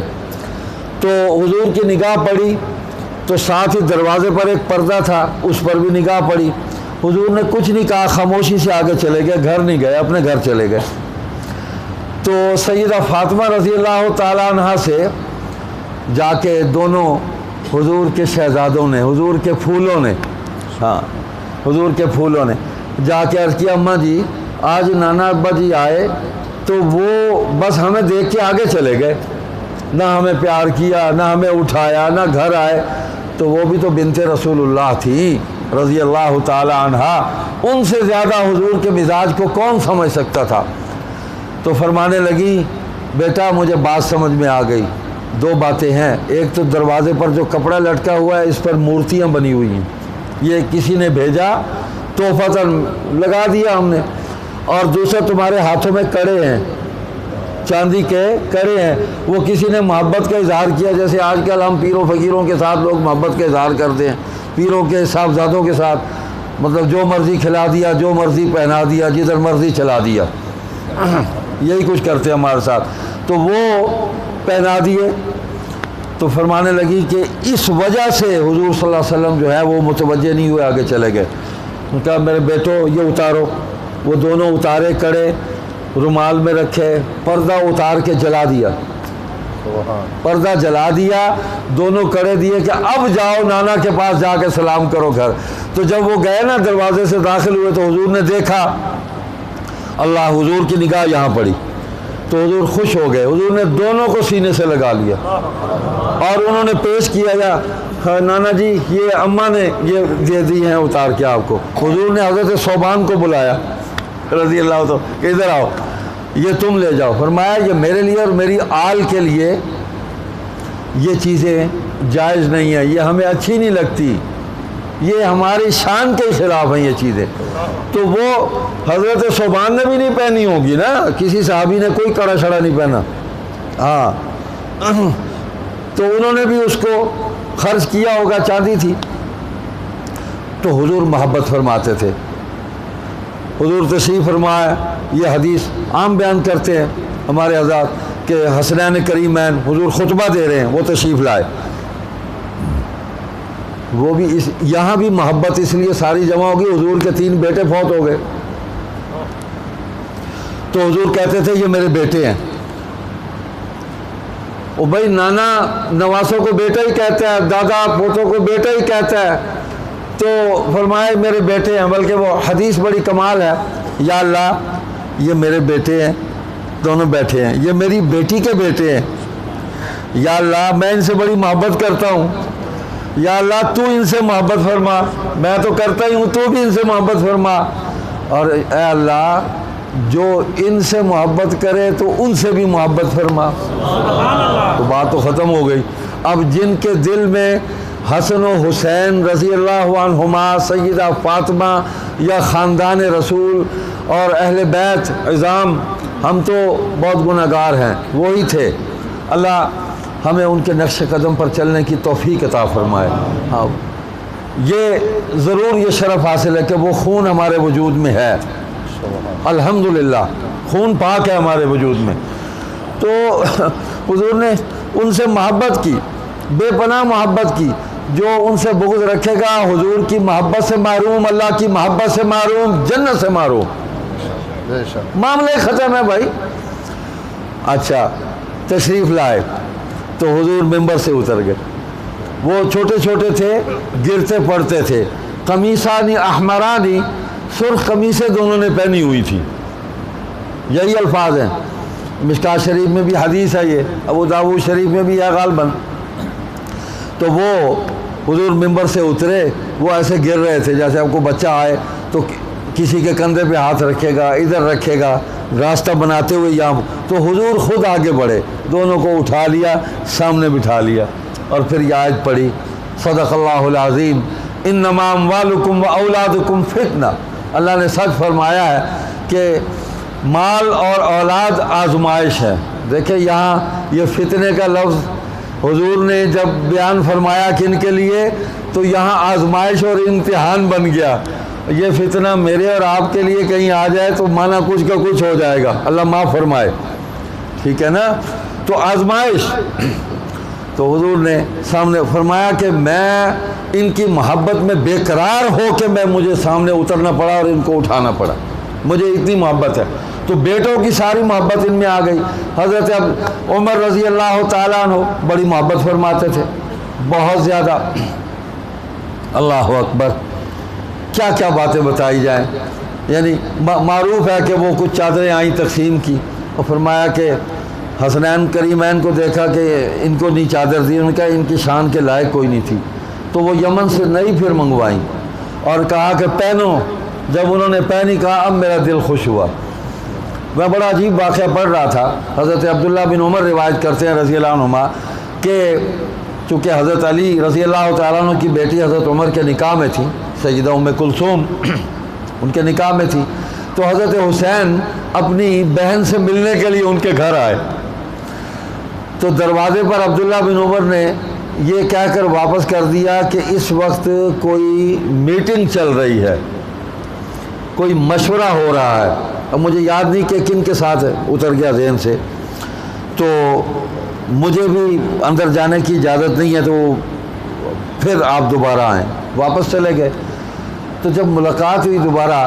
تو حضور کی نگاہ پڑی، تو ساتھ ہی دروازے پر ایک پردہ تھا، اس پر بھی نگاہ پڑی۔ حضور نے کچھ نہیں کہا، خاموشی سے آگے چلے گئے، گھر نہیں گئے، اپنے گھر چلے گئے۔ تو سیدہ فاطمہ رضی اللہ تعالیٰ عنہا سے جا کے دونوں حضور کے شہزادوں نے، حضور کے پھولوں نے، ہاں حضور کے پھولوں نے جا کے عرض کیا، اماں جی آج نانا ابا جی آئے تو وہ بس ہمیں دیکھ کے آگے چلے گئے، نہ ہمیں پیار کیا، نہ ہمیں اٹھایا، نہ گھر آئے۔ تو وہ بھی تو بنت رسول اللہ تھی رضی اللہ تعالی عنہا، ان سے زیادہ حضور کے مزاج کو کون سمجھ سکتا تھا؟ تو فرمانے لگی، بیٹا مجھے بات سمجھ میں آ گئی، دو باتیں ہیں، ایک تو دروازے پر جو کپڑا لٹکا ہوا ہے اس پر مورتیاں بنی ہوئی ہیں، یہ کسی نے بھیجا، تحفتاً لگا دیا ہم نے، اور دوسرا تمہارے ہاتھوں میں کڑے ہیں، چاندی کے کڑے ہیں، وہ کسی نے محبت کا اظہار کیا، جیسے آج کل ہم پیروں فقیروں کے ساتھ لوگ محبت کا اظہار کرتے ہیں، پیروں کے صاحبزادوں کے ساتھ، مطلب جو مرضی کھلا دیا، جو مرضی پہنا دیا، جدھر مرضی چلا دیا، یہی کچھ کرتے ہمارے ساتھ. تو وہ پہنا دیے. تو فرمانے لگی کہ اس وجہ سے حضور صلی اللہ علیہ وسلم جو ہے وہ متوجہ نہیں ہوئے, آگے چلے گئے. ان کا میرے بیٹو یہ اتارو. وہ دونوں اتارے, کڑے رومال میں رکھے, پردہ اتار کے جلا دیا. پردہ جلا دیا, دونوں کڑے دیے کہ اب جاؤ نانا کے پاس جا کے سلام کرو گھر. تو جب وہ گئے نا دروازے سے داخل ہوئے تو حضور نے دیکھا, اللہ حضور کی نگاہ یہاں پڑی تو حضور خوش ہو گئے. حضور نے دونوں کو سینے سے لگا لیا اور انہوں نے پیش کیا یا نانا جی یہ اماں نے یہ دے دی ہیں اتار کے آپ کو. حضور نے حضرت صوبان کو بلایا رضی اللہ عنہ کہ ادھر آؤ, یہ تم لے جاؤ. فرمایا یہ میرے لیے اور میری آل کے لیے یہ چیزیں جائز نہیں ہیں, یہ ہمیں اچھی نہیں لگتی, یہ ہماری شان کے خلاف ہیں یہ چیزیں. تو وہ حضرت صوبان نے بھی نہیں پہنی ہوگی نا, کسی صحابی نے کوئی کڑا شڑا نہیں پہنا. ہاں تو انہوں نے بھی اس کو خرچ کیا ہوگا, چاندی تھی. تو حضور محبت فرماتے تھے. حضور تشریف فرمایا, یہ حدیث عام بیان کرتے ہیں ہمارے حضرات کہ حسنین کریمین حضور خطبہ دے رہے ہیں, وہ تشریف لائے. وہ بھی یہاں بھی محبت اس لیے ساری جمع ہوگی, حضور کے 3 بیٹے فوت ہو گئے. تو حضور کہتے تھے یہ میرے بیٹے ہیں. وہ بھائی نانا نواسوں کو بیٹا ہی کہتا ہے, دادا پوتوں کو بیٹا ہی کہتا ہے. تو فرمائے میرے بیٹے ہیں, بلکہ وہ حدیث بڑی کمال ہے, یا اللہ یہ میرے بیٹے ہیں, دونوں بیٹھے ہیں, یہ میری بیٹی کے بیٹے ہیں. یا اللہ میں ان سے بڑی محبت کرتا ہوں, یا اللہ تو ان سے محبت فرما, میں تو کرتا ہی ہوں, تو بھی ان سے محبت فرما. اور اے اللہ جو ان سے محبت کرے تو ان سے بھی محبت فرما. تو بات تو ختم ہو گئی. اب جن کے دل میں حسن و حسین رضی اللہ عنہما, سیدہ فاطمہ یا خاندان رسول اور اہل بیت عظام, ہم تو بہت گناہگار ہیں, وہی تھے. اللہ ہمیں ان کے نقش قدم پر چلنے کی توفیق عطا فرمائے. ہاں یہ ضرور یہ شرف حاصل ہے کہ وہ خون ہمارے وجود میں ہے, الحمدللہ خون پاک ہے ہمارے وجود میں. تو حضور نے ان سے محبت کی, بے پناہ محبت کی. جو ان سے بغض رکھے گا حضور کی محبت سے محروم, اللہ کی محبت سے محروم, جنت سے محروم. معاملہ ختم ہے بھائی. اچھا تشریف لائے تو حضور ممبر سے اتر گئے. وہ چھوٹے چھوٹے تھے, گرتے پڑتے تھے. قمیصانی احمرانی, سرخ قمیصیں دونوں نے پہنی ہوئی تھی. یہی الفاظ ہیں. مشکات شریف میں بھی حدیث ہے, یہ ابو داؤد شریف میں بھی ہے غالباً. تو وہ حضور ممبر سے اترے, وہ ایسے گر رہے تھے جیسے آپ کو بچہ آئے تو کسی کے کندھے پہ ہاتھ رکھے گا, ادھر رکھے گا, راستہ بناتے ہوئے یہاں. تو حضور خود آگے بڑھے, دونوں کو اٹھا لیا, سامنے بٹھا لیا, اور پھر یہ آیت پڑھی, صدق اللہ العظیم, انما اموالکم و اولادکم فتنہ. اللہ نے سچ فرمایا ہے کہ مال اور اولاد آزمائش ہے. دیکھیں یہاں یہ فتنے کا لفظ حضور نے جب بیان فرمایا کن کے لیے, تو یہاں آزمائش اور امتحان بن گیا. یہ فتنہ میرے اور آپ کے لیے کہیں آ جائے تو مانا کچھ کا کچھ ہو جائے گا, اللہ معاف فرمائے. ٹھیک ہے نا. تو آزمائش. تو حضور نے سامنے فرمایا کہ میں ان کی محبت میں بے قرار ہو کے مجھے سامنے اترنا پڑا اور ان کو اٹھانا پڑا, مجھے اتنی محبت ہے. تو بیٹوں کی ساری محبت ان میں آ گئی. حضرت عمر رضی اللہ تعالیٰ عنہ بڑی محبت فرماتے تھے, بہت زیادہ. اللہ اکبر, کیا کیا باتیں بتائی جائیں. یعنی معروف ہے کہ وہ کچھ چادریں آئیں تقسیم کی, اور فرمایا کہ حسنین کریمین کو دیکھا کہ ان کو نہیں چادر دی, ان کا ان کی شان کے لائق کوئی نہیں تھی. تو وہ یمن سے نئی پھر منگوائیں اور کہا کہ پہنو. جب انہوں نے پہنی کہا اب میرا دل خوش ہوا. میں بڑا عجیب واقعہ پڑھ رہا تھا. حضرت عبداللہ بن عمر روایت کرتے ہیں رضی اللہ عنہما کہ چونکہ حضرت علی رضی اللہ تعالیٰ عنہ کی بیٹی حضرت عمر کے نکاح میں تھی, سیدہ ام کلثوم ان کے نکاح میں تھی. تو حضرت حسین اپنی بہن سے ملنے کے لیے ان کے گھر آئے. تو دروازے پر عبداللہ بن عمر نے یہ کہہ کر واپس کر دیا کہ اس وقت کوئی میٹنگ چل رہی ہے, کوئی مشورہ ہو رہا ہے. اب مجھے یاد نہیں کہ کن کے ساتھ اتر گیا ذہن سے، تو مجھے بھی اندر جانے کی اجازت نہیں ہے، تو پھر آپ دوبارہ آئیں، واپس چلے گئے۔ تو جب ملاقات ہوئی دوبارہ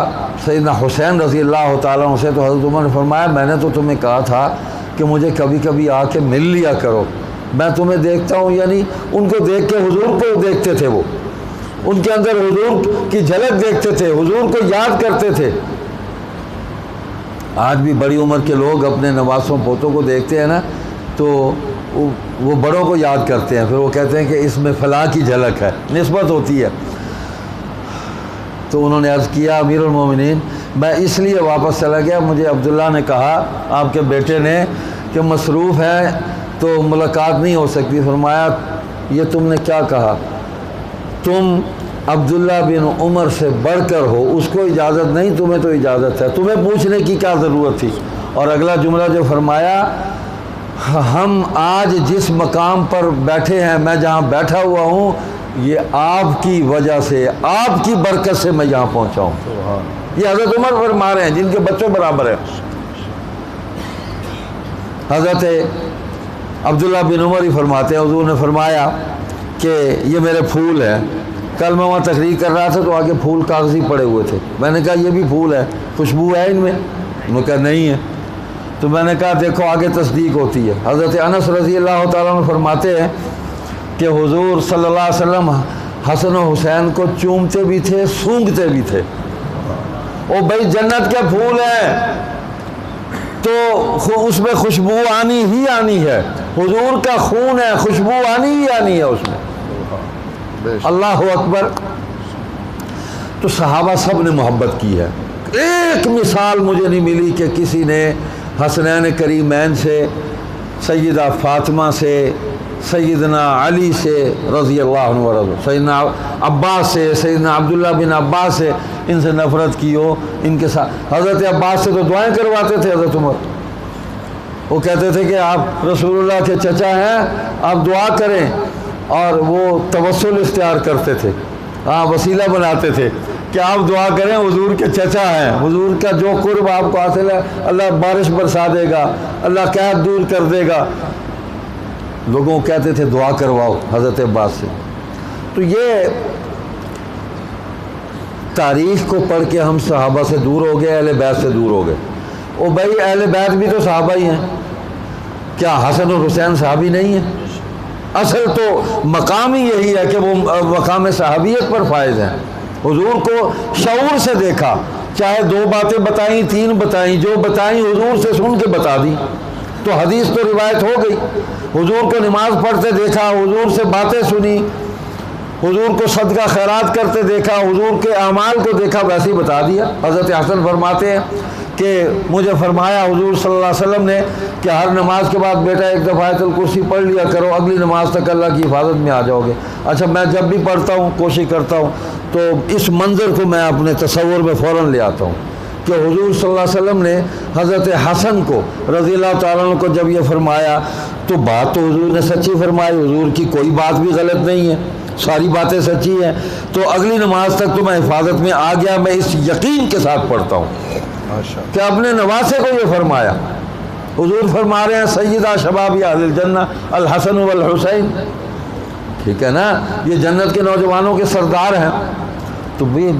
سیدنا حسین رضی اللہ تعالیٰ عنہ سے، تو حضرت عمر نے فرمایا میں نے تو تمہیں کہا تھا کہ مجھے کبھی کبھی آ کے مل لیا کرو، میں تمہیں دیکھتا ہوں، یعنی ان کو دیکھ کے حضور کو دیکھتے تھے، وہ ان کے اندر حضور کی جھلک دیکھتے تھے، حضور کو یاد کرتے تھے۔ آج بھی بڑی عمر کے لوگ اپنے نواسوں پوتوں کو دیکھتے ہیں نا، تو وہ بڑوں کو یاد کرتے ہیں، پھر وہ کہتے ہیں کہ اس میں فلاں کی جھلک ہے، نسبت ہوتی ہے۔ تو انہوں نے عرض کیا امیر المومنین میں اس لیے واپس چلا گیا، مجھے عبداللہ نے کہا آپ کے بیٹے نے کہ مصروف ہے تو ملاقات نہیں ہو سکتی۔ فرمایا یہ تم نے کیا کہا، تم عبداللہ بن عمر سے بڑھ کر ہو، اس کو اجازت نہیں، تمہیں تو اجازت ہے، تمہیں پوچھنے کی کیا ضرورت تھی۔ اور اگلا جملہ جو فرمایا، ہم آج جس مقام پر بیٹھے ہیں، میں جہاں بیٹھا ہوا ہوں، یہ آپ کی وجہ سے، آپ کی برکت سے میں یہاں پہنچا ہوں۔ یہ حضرت عمر فرما رہے ہیں جن کے بچوں برابر ہیں۔ حضرت عبداللہ بن عمر ہی فرماتے ہیں حضور نے فرمایا کہ یہ میرے پھول ہیں، کل میں وہاں تقریر کر رہا تھا تو آگے پھول کاغذی پڑے ہوئے تھے، میں نے کہا یہ بھی پھول ہے، خوشبو ہے ان میں؟ انہوں نے کہا نہیں ہے۔ تو میں نے کہا دیکھو آگے تصدیق ہوتی ہے۔ حضرت انس رضی اللہ تعالیٰ عنہ فرماتے ہیں کہ حضور صلی اللہ علیہ وسلم حسن و حسین کو چومتے بھی تھے، سونگھتے بھی تھے۔ او بھائی جنت کے پھول ہیں تو اس میں خوشبو آنی ہی آنی ہے، حضور کا خون ہے، خوشبو آنی ہی آنی ہے اس میں۔ اللہ اکبر۔ تو صحابہ سب نے محبت کی ہے۔ ایک مثال مجھے نہیں ملی کہ کسی نے حسنین کریمین سے، سیدہ فاطمہ سے، سیدنا علی سے رضی اللہ عنہ ورضا، سیدنا عباس سے، سیدنا عبداللہ بن عباس سے، ان سے نفرت کی ہو۔ ان کے ساتھ حضرت عباس سے تو دعائیں کرواتے تھے حضرت عمر، وہ کہتے تھے کہ آپ رسول اللہ کے چچا ہیں، آپ دعا کریں، اور وہ توسل اختیار کرتے تھے، وسیلہ بناتے تھے کہ آپ دعا کریں، حضور کے چچا ہیں، حضور کا جو قرب آپ کو حاصل ہے اللہ بارش برسا دے گا، اللہ قحط دور کر دے گا۔ لوگوں کو کہتے تھے دعا کرواؤ حضرت عباس سے۔ تو یہ تاریخ کو پڑھ کے ہم صحابہ سے دور ہو گئے، اہل بیت سے دور ہو گئے۔ او بھائی اہل بیت بھی تو صحابہ ہی ہیں، کیا حسن اور حسین صحابی نہیں ہیں؟ اصل تو مقام ہی یہی ہے کہ وہ مقام صحابیت پر فائز ہیں۔ حضور کو شعور سے دیکھا، چاہے 2 باتیں بتائیں، 3 بتائیں، جو بتائیں حضور سے سن کے بتا دی، تو حدیث تو روایت ہو گئی۔ حضور کو نماز پڑھتے دیکھا، حضور سے باتیں سنی، حضور کو صدقہ خیرات کرتے دیکھا، حضور کے اعمال کو دیکھا، ویسے ہی بتا دیا۔ حضرت حسن فرماتے ہیں کہ مجھے فرمایا حضور صلی اللہ علیہ وسلم نے کہ ہر نماز کے بعد بیٹا ایک دفعہ آیت الکرسی پڑھ لیا کرو، اگلی نماز تک اللہ کی حفاظت میں آ جاؤ گے۔ اچھا میں جب بھی پڑھتا ہوں کوشش کرتا ہوں تو اس منظر کو میں اپنے تصور میں فوراً لے آتا ہوں کہ حضور صلی اللہ علیہ وسلم نے حضرت حسن کو رضی اللہ تعالیٰ عنہ کو جب یہ فرمایا تو بات تو حضور نے سچی فرمائی، حضور کی کوئی بات بھی غلط نہیں ہے، ساری باتیں سچی ہیں، تو اگلی نماز تک تو میں حفاظت میں آ گیا۔ میں اس یقین کے ساتھ پڑھتا ہوں کہ اپنے نواسے کو یہ فرمایا۔ حضور فرما رہے ہیں سیدہ شباب اہل الجنہ الحسن والحسین، ٹھیک ہے نا، یہ جنت کے نوجوانوں کے سردار ہیں۔ تو بھی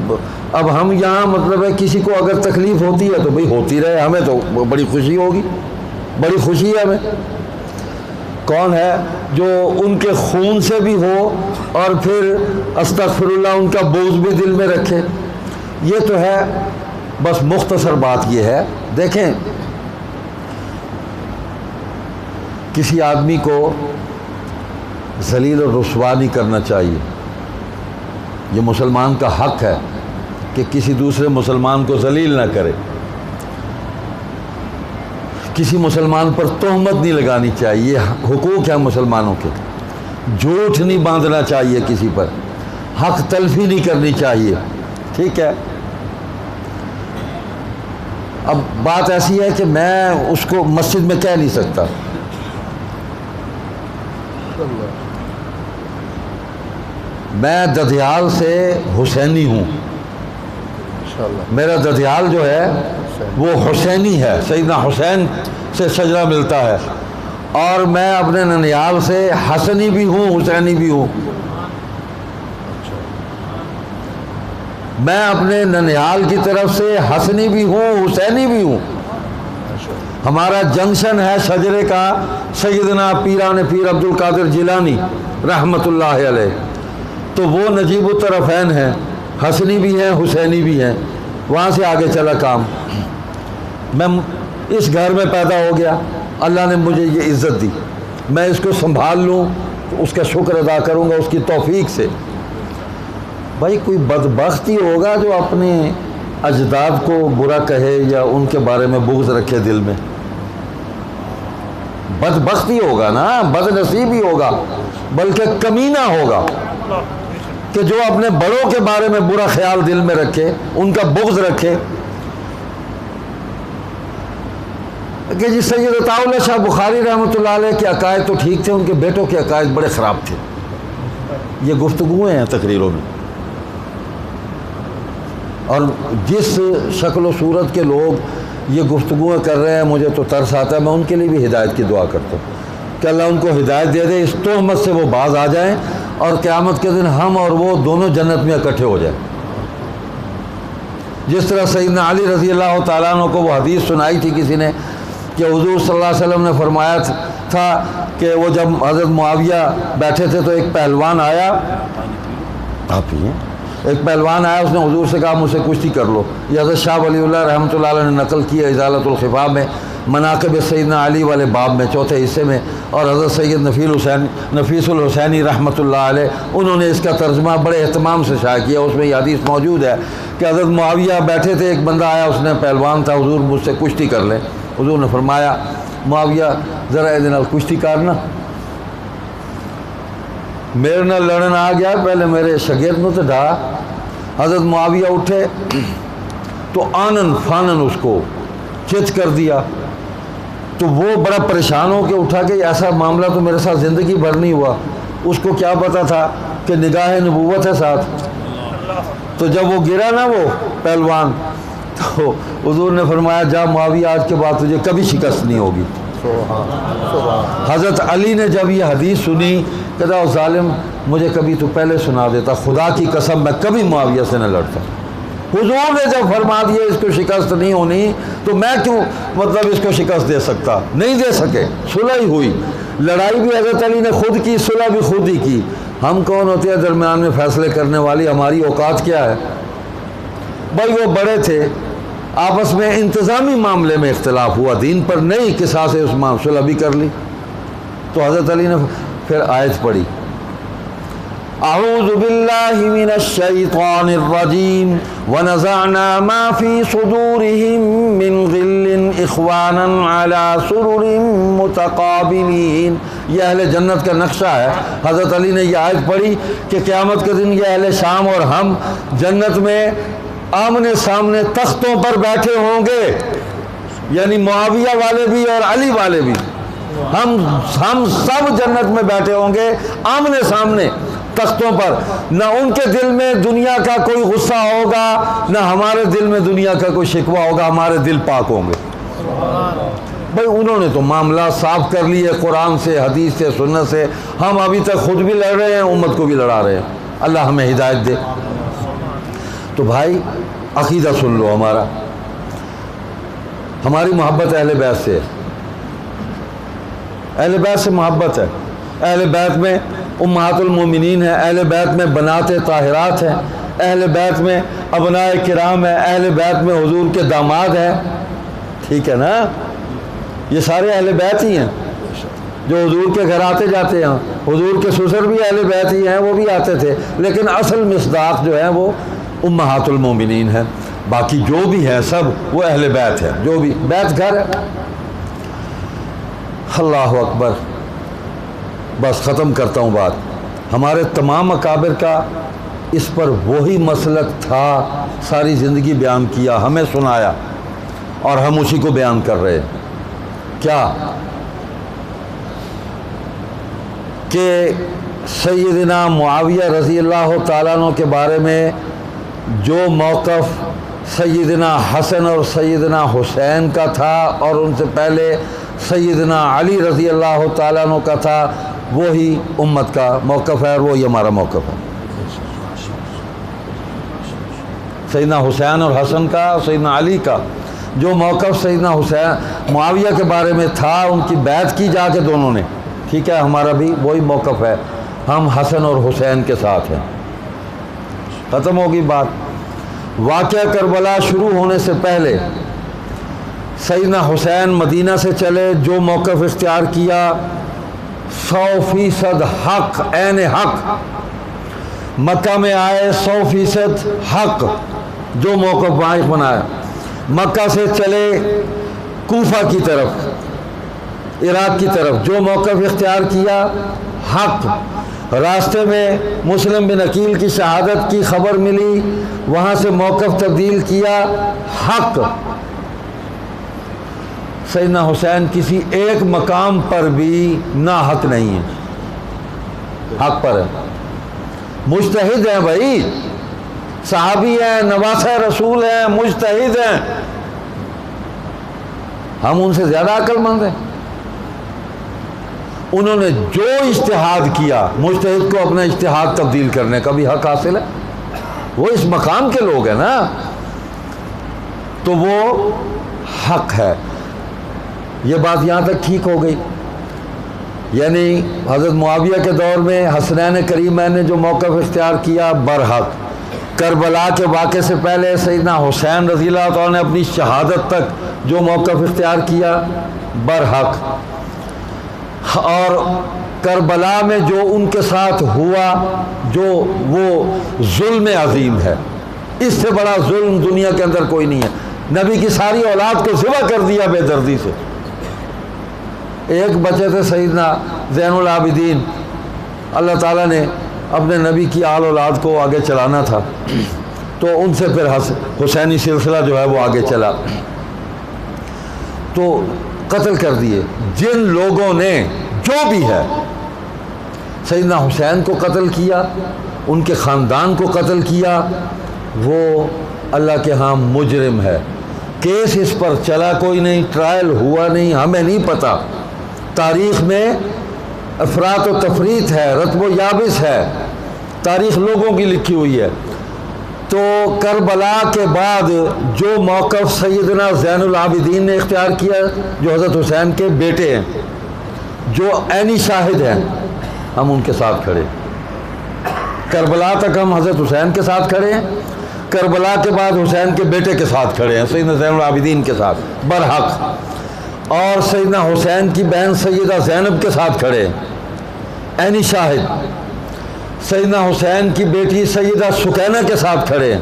اب ہم یہاں مطلب ہے کسی کو اگر تکلیف ہوتی ہے تو بھئی ہوتی رہے، ہمیں تو بڑی خوشی ہوگی، بڑی خوشی ہے ہمیں۔ کون ہے جو ان کے خون سے بھی ہو اور پھر استغفر اللہ ان کا بوجھ بھی دل میں رکھے؟ یہ تو ہے۔ بس مختصر بات یہ ہے، دیکھیں کسی آدمی کو ذلیل اور رسوا نہیں کرنا چاہیے، یہ مسلمان کا حق ہے کہ کسی دوسرے مسلمان کو ذلیل نہ کرے، کسی مسلمان پر تہمت نہیں لگانی چاہیے، یہ حقوق ہیں مسلمانوں کے، جھوٹ نہیں باندھنا چاہیے کسی پر، حق تلفی نہیں کرنی چاہیے، ٹھیک ہے۔ اب بات ایسی ہے کہ میں اس کو مسجد میں کہہ نہیں سکتا، میں ددھیال سے حسینی ہوں، میرا ددھیال جو ہے وہ حسینی ہے، سیدنا حسین سے شجرہ ملتا ہے، اور میں اپنے ننیال سے حسنی بھی ہوں حسینی بھی ہوں۔ میں اپنے ننیال کی طرف سے حسنی بھی ہوں حسینی بھی ہوں۔ ہمارا جنکشن ہے شجرے کا سیدنا پیران پیر عبد القادر جیلانی رحمۃ اللہ علیہ، تو وہ نجیب الطرفین ہیں، حسنی بھی ہیں حسینی بھی ہیں۔ وہاں سے آگے چلا کام، میں اس گھر میں پیدا ہو گیا، اللہ نے مجھے یہ عزت دی، میں اس کو سنبھال لوں تو اس کا شکر ادا کروں گا اس کی توفیق سے۔ بھائی کوئی بدبختی ہوگا جو اپنے اجداد کو برا کہے یا ان کے بارے میں بغض رکھے دل میں، بدبختی ہوگا نا، بد نصیبی ہوگا، بلکہ کمینہ ہوگا کہ جو اپنے بڑوں کے بارے میں برا خیال دل میں رکھے، ان کا بغض رکھے۔ کہ جی سید عطاء اللہ شاہ بخاری رحمۃ اللہ علیہ کے عقائد تو ٹھیک تھے، ان کے بیٹوں کے عقائد بڑے خراب تھے، یہ گفتگویں ہیں تقریروں میں، اور جس شکل و صورت کے لوگ یہ گفتگویں کر رہے ہیں مجھے تو ترس آتا ہے، میں ان کے لیے بھی ہدایت کی دعا کرتا ہوں کہ اللہ ان کو ہدایت دے دے، اس تہمت سے وہ باز آ جائیں اور قیامت کے دن ہم اور وہ دونوں جنت میں اکٹھے ہو جائیں۔ جس طرح سیدنا علی رضی اللہ تعالیٰ عنہ کو وہ حدیث سنائی تھی کسی نے کہ حضور صلی اللہ علیہ وسلم نے فرمایا تھا کہ وہ جب حضرت معاویہ بیٹھے تھے تو ایک پہلوان آیا، آپ ہی ہیں، ایک پہلوان آیا، اس نے حضور سے کہا مجھ سے کشتی کر لو۔ یہ حضرت شاہ ولی اللہ رحمۃ اللہ علیہ نے نقل کی ہے ازالۃ الخفا میں، مناقب سیدنا علی والے باب میں چوتھے حصے میں، اور حضرت سید نفیس الحسینی رحمۃ اللہ علیہ انہوں نے اس کا ترجمہ بڑے اہتمام سے شائع کیا، اس میں یہ حدیث موجود ہے کہ حضرت معاویہ بیٹھے تھے، ایک بندہ آیا، اس نے پہلوان تھا، حضور مجھ سے کشتی کر لیں۔ حضور نے فرمایا معاویہ ذرا اے دن کشتی کرنا، میرے نہ لڑن آ گیا، پہلے میرے شگرد میں تو ڈھا۔ حضرت معاویہ اٹھے تو آنن فانن اس کو چت کر دیا، تو وہ بڑا پریشان ہو کے اٹھا کہ ایسا معاملہ تو میرے ساتھ زندگی بھر نہیں ہوا۔ اس کو کیا پتا تھا کہ نگاہ نبوت ہے ساتھ، تو جب وہ گرا نا وہ پہلوان، تو حضور نے فرمایا جا معاویہ آج کے بعد تجھے کبھی شکست نہیں ہوگی۔ حضرت علی نے جب یہ حدیث سنی کہتا ظالم مجھے کبھی تو پہلے سنا دیتا، خدا کی قسم میں کبھی معاویہ سے نہ لڑتا۔ حضور نے جب فرما دیا اس کو شکست نہیں ہونی تو میں کیوں اس کو شکست دے سکتا؟ نہیں دے سکے، صلح ہی ہوئی، لڑائی بھی حضرت علی نے خود کی، صلح بھی خود ہی کی۔ ہم کون ہوتے ہیں درمیان میں فیصلے کرنے والی؟ ہماری اوقات کیا ہے؟ بھائی وہ بڑے تھے، آپس میں انتظامی معاملے میں اختلاف ہوا، دین پر نہیں، قصاص عثمان صلح بھی کر لی۔ تو حضرت علی نے پھر آیت پڑھی اعوذ باللہ من الشیطان الرجیم ونزعنا ما فی صدورہم من غل اخوانا علی سرر متقابلین۔ یہ اہل جنت کا نقشہ ہے۔ حضرت علی نے یہ آیت پڑھی کہ قیامت کے دن یہ اہل شام اور ہم جنت میں آمنے سامنے تختوں پر بیٹھے ہوں گے، یعنی معاویہ والے بھی اور علی والے بھی، ہم سب جنت میں بیٹھے ہوں گے آمنے سامنے تختوں پر، نہ ان کے دل میں دنیا کا کوئی غصہ ہوگا نہ ہمارے دل میں دنیا کا کوئی شکوہ ہوگا، ہمارے دل پاک ہوں گے۔ بھائی انہوں نے تو معاملہ صاف کر لیے قرآن سے، حدیث سے، سنت سے، ہم ابھی تک خود بھی لڑ رہے ہیں، امت کو بھی لڑا رہے ہیں۔ اللہ ہمیں ہدایت دے۔ تو بھائی عقیدہ سن لو، ہماری محبت اہل بیت سے ہے، اہل بیت سے محبت ہے۔ اہل بیت میں امہات المومنین ہیں، اہل بیت میں بنات طاہرات ہیں، اہل بیت میں ابناء کرام ہیں، اہل بیت میں حضور کے داماد ہیں، ٹھیک ہے نا؟ یہ سارے اہل بیت ہی ہیں جو حضور کے گھر آتے جاتے ہیں۔ حضور کے سسر بھی اہل بیت ہی ہیں، وہ بھی آتے تھے، لیکن اصل مصداق جو ہے وہ امہات المومنین ہے، باقی جو بھی ہے سب وہ اہل بیت ہے، جو بھی بیت گھر ہے۔ اللہ اکبر۔ بس ختم کرتا ہوں بات۔ ہمارے تمام اکابر کا اس پر وہی مسلک تھا، ساری زندگی بیان کیا، ہمیں سنایا اور ہم اسی کو بیان کر رہے ہیں۔ کیا کہ سیدنا معاویہ رضی اللہ تعالیٰ عنہ کے بارے میں جو موقف سیدنا حسن اور سیدنا حسین کا تھا، اور ان سے پہلے سیدنا علی رضی اللہ تعالیٰ عنہ کا تھا، وہی امت کا موقف ہے اور وہی ہمارا موقف ہے۔ سیدنا حسین اور حسن کا، سیدنا علی کا جو موقف سیدنا حسین معاویہ کے بارے میں تھا، ان کی بیعت کی جا کے دونوں نے، ٹھیک ہے، ہمارا بھی وہی موقف ہے، ہم حسن اور حسین کے ساتھ ہیں۔ ختم ہوگی بات۔ واقعہ کربلا شروع ہونے سے پہلے سیدنا حسین مدینہ سے چلے، جو موقف اختیار کیا 100% حق، عین حق۔ مکہ میں آئے 100% حق، جو موقف وہاں بنایا۔ مکہ سے چلے کوفہ کی طرف، عراق کی طرف، جو موقف اختیار کیا حق۔ راستے میں مسلم بن عقیل کی شہادت کی خبر ملی، وہاں سے موقف تبدیل کیا حق۔ سیدنا حسین کسی ایک مقام پر بھی ناحق نہیں ہے، حق پر ہے، مجتہد ہیں بھائی، صحابی ہیں، نواسہ رسول ہیں، مجتہد ہیں، ہم ان سے زیادہ عقل مند ہیں۔ انہوں نے جو اجتہاد کیا، مجتہد کو اپنا اجتہاد تبدیل کرنے کا بھی حق حاصل ہے، وہ اس مقام کے لوگ ہیں نا، تو وہ حق ہے۔ یہ بات یہاں تک ٹھیک ہو گئی، یعنی حضرت معاویہ کے دور میں حسنین کریمین نے جو موقف اختیار کیا برحق۔ کربلا کے واقعے سے پہلے سیدنا حسین رضی اللہ تعالیٰ نے اپنی شہادت تک جو موقف اختیار کیا برحق، اور کربلا میں جو ان کے ساتھ ہوا، جو وہ ظلم عظیم ہے، اس سے بڑا ظلم دنیا کے اندر کوئی نہیں ہے۔ نبی کی ساری اولاد کو ذبح کر دیا بے دردی سے۔ ایک بچے تھے سیدنا زین العابدین، اللہ تعالیٰ نے اپنے نبی کی آل اولاد کو آگے چلانا تھا، تو ان سے پھر حسینی سلسلہ جو ہے وہ آگے چلا، تو قتل کر دیے۔ جن لوگوں نے جو بھی ہے سیدنا حسین کو قتل کیا، ان کے خاندان کو قتل کیا، وہ اللہ کے ہاں مجرم ہے۔ کیس اس پر چلا کوئی نہیں، ٹرائل ہوا نہیں، ہمیں نہیں پتہ۔ تاریخ میں افراط و تفریط ہے، رتب و یابس ہے، تاریخ لوگوں کی لکھی ہوئی ہے۔ تو کربلا کے بعد جو موقف سیدنا زین العابدین نے اختیار کیا، جو حضرت حسین کے بیٹے ہیں، جو عینی شاہد ہیں، ہم ان کے ساتھ کھڑے۔ کربلا تک ہم حضرت حسین کے ساتھ کھڑے ہیں، کربلا کے بعد حسین کے بیٹے کے ساتھ کھڑے ہیں، سیدنا زین العابدین کے ساتھ برحق، اور سیدنا حسین کی بہن سیدہ زینب کے ساتھ کھڑے ہیں، عینی شاہد۔ سیدنا حسین کی بیٹی سیدہ سکینہ کے ساتھ کھڑے ہیں،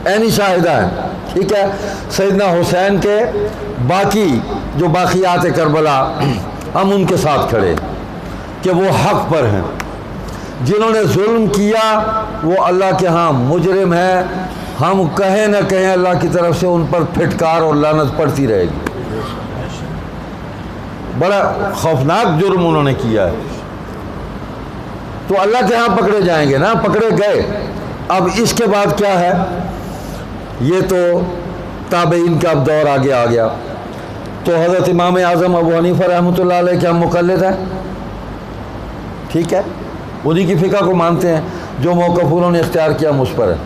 عینی شاہدہ ہیں، ٹھیک ہے۔ سیدنا حسین کے باقی جو باقیات کربلا، ہم ان کے ساتھ کھڑے کہ وہ حق پر ہیں۔ جنہوں نے ظلم کیا وہ اللہ کے ہاں مجرم ہے، ہم کہیں نہ کہیں اللہ کی طرف سے ان پر پھٹکار اور لعنت پڑتی رہے گی۔ بڑا خوفناک جرم انہوں نے کیا ہے، تو اللہ کے ہاں پکڑے جائیں گے نا، پکڑے گئے۔ اب اس کے بعد کیا ہے، یہ تو تابعین کا اب دور آگے آ گیا۔ تو حضرت امام اعظم ابو حنیفہ رحمۃ اللہ علیہ کے ہم مقلد ہیں، ٹھیک ہے، انہی کی فقہ کو مانتے ہیں، جو موقف انہوں نے اختیار کیا ہم اس پر ہے۔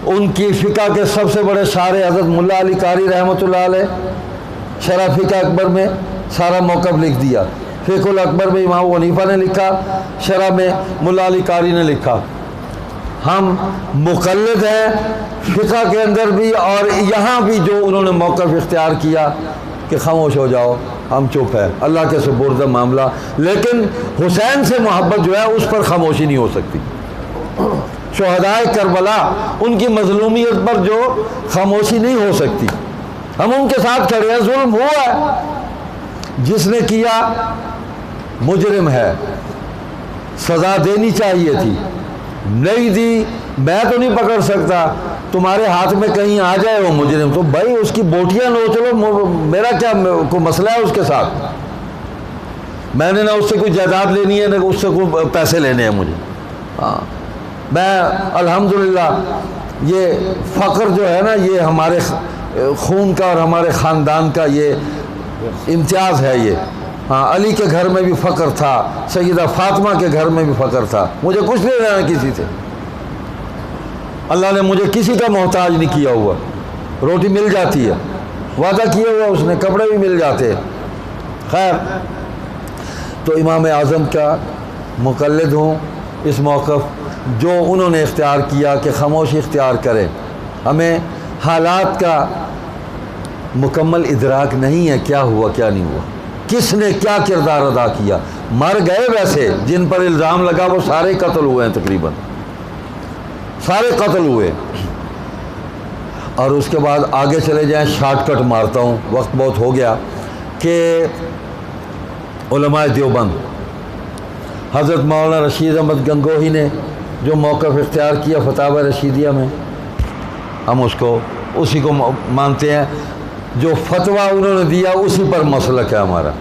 ان کی فقہ کے سب سے بڑے شارح حضرت ملا علی قاری رحمۃ اللہ علیہ، شرح فقہ اکبر میں سارا موقف لکھ دیا۔ فقہ الاکبر میں امام ابو حنیفہ نے لکھا، شرح میں ملا علی قاری نے لکھا۔ ہم مقلد ہیں فقہ کے اندر بھی، اور یہاں بھی جو انہوں نے موقف اختیار کیا کہ خاموش ہو جاؤ، ہم چپ ہے، اللہ کے سپرد معاملہ۔ لیکن حسین سے محبت جو ہے اس پر خاموشی نہیں ہو سکتی۔ شہدائے کربلا، ان کی مظلومیت پر جو خاموشی نہیں ہو سکتی، ہم ان کے ساتھ کھڑے ہیں۔ ظلم ہوا ہے، جس نے کیا مجرم ہے، سزا دینی چاہیے تھی، نہیں دی۔ میں تو نہیں پکڑ سکتا، تمہارے ہاتھ میں کہیں آ جائے وہ مجرم تو بھائی اس کی بوٹیاں نوچ لو، میرا کیا کوئی مسئلہ ہے اس کے ساتھ؟ میں نے نہ اس سے کوئی جائیداد لینی ہے، نہ اس سے کوئی پیسے لینے ہیں مجھے۔ ہاں، میں الحمدللہ یہ فقر جو ہے نا، یہ ہمارے خون کا اور ہمارے خاندان کا یہ امتیاز ہے یہ. ہاں، علی کے گھر میں بھی فقر تھا، سیدہ فاطمہ کے گھر میں بھی فقر تھا. مجھے کچھ نہیں لینا کسی سے، اللہ نے مجھے کسی کا محتاج نہیں کیا ہوا. روٹی مل جاتی ہے، وعدہ کیا ہوا اس نے، کپڑے بھی مل جاتے ہیں. خیر، تو امام اعظم کا مقلد ہوں اس موقف جو انہوں نے اختیار کیا کہ خاموشی اختیار کرے. ہمیں حالات کا مکمل ادراک نہیں ہے، کیا ہوا کیا نہیں ہوا، کس نے کیا کردار ادا کیا. مر گئے ویسے، جن پر الزام لگا وہ سارے قتل ہوئے ہیں، تقریباً سارے قتل ہوئے. اور اس کے بعد آگے چلے جائیں، شارٹ کٹ مارتا ہوں، وقت بہت ہو گیا. کہ علماء دیوبند حضرت مولانا رشید احمد گنگوہی نے جو موقف اختیار کیا فتاوی رشیدیہ میں، ہم اسی کو مانتے ہیں. جو فتویٰ انہوں نے دیا اسی پر مسلک ہے ہمارا.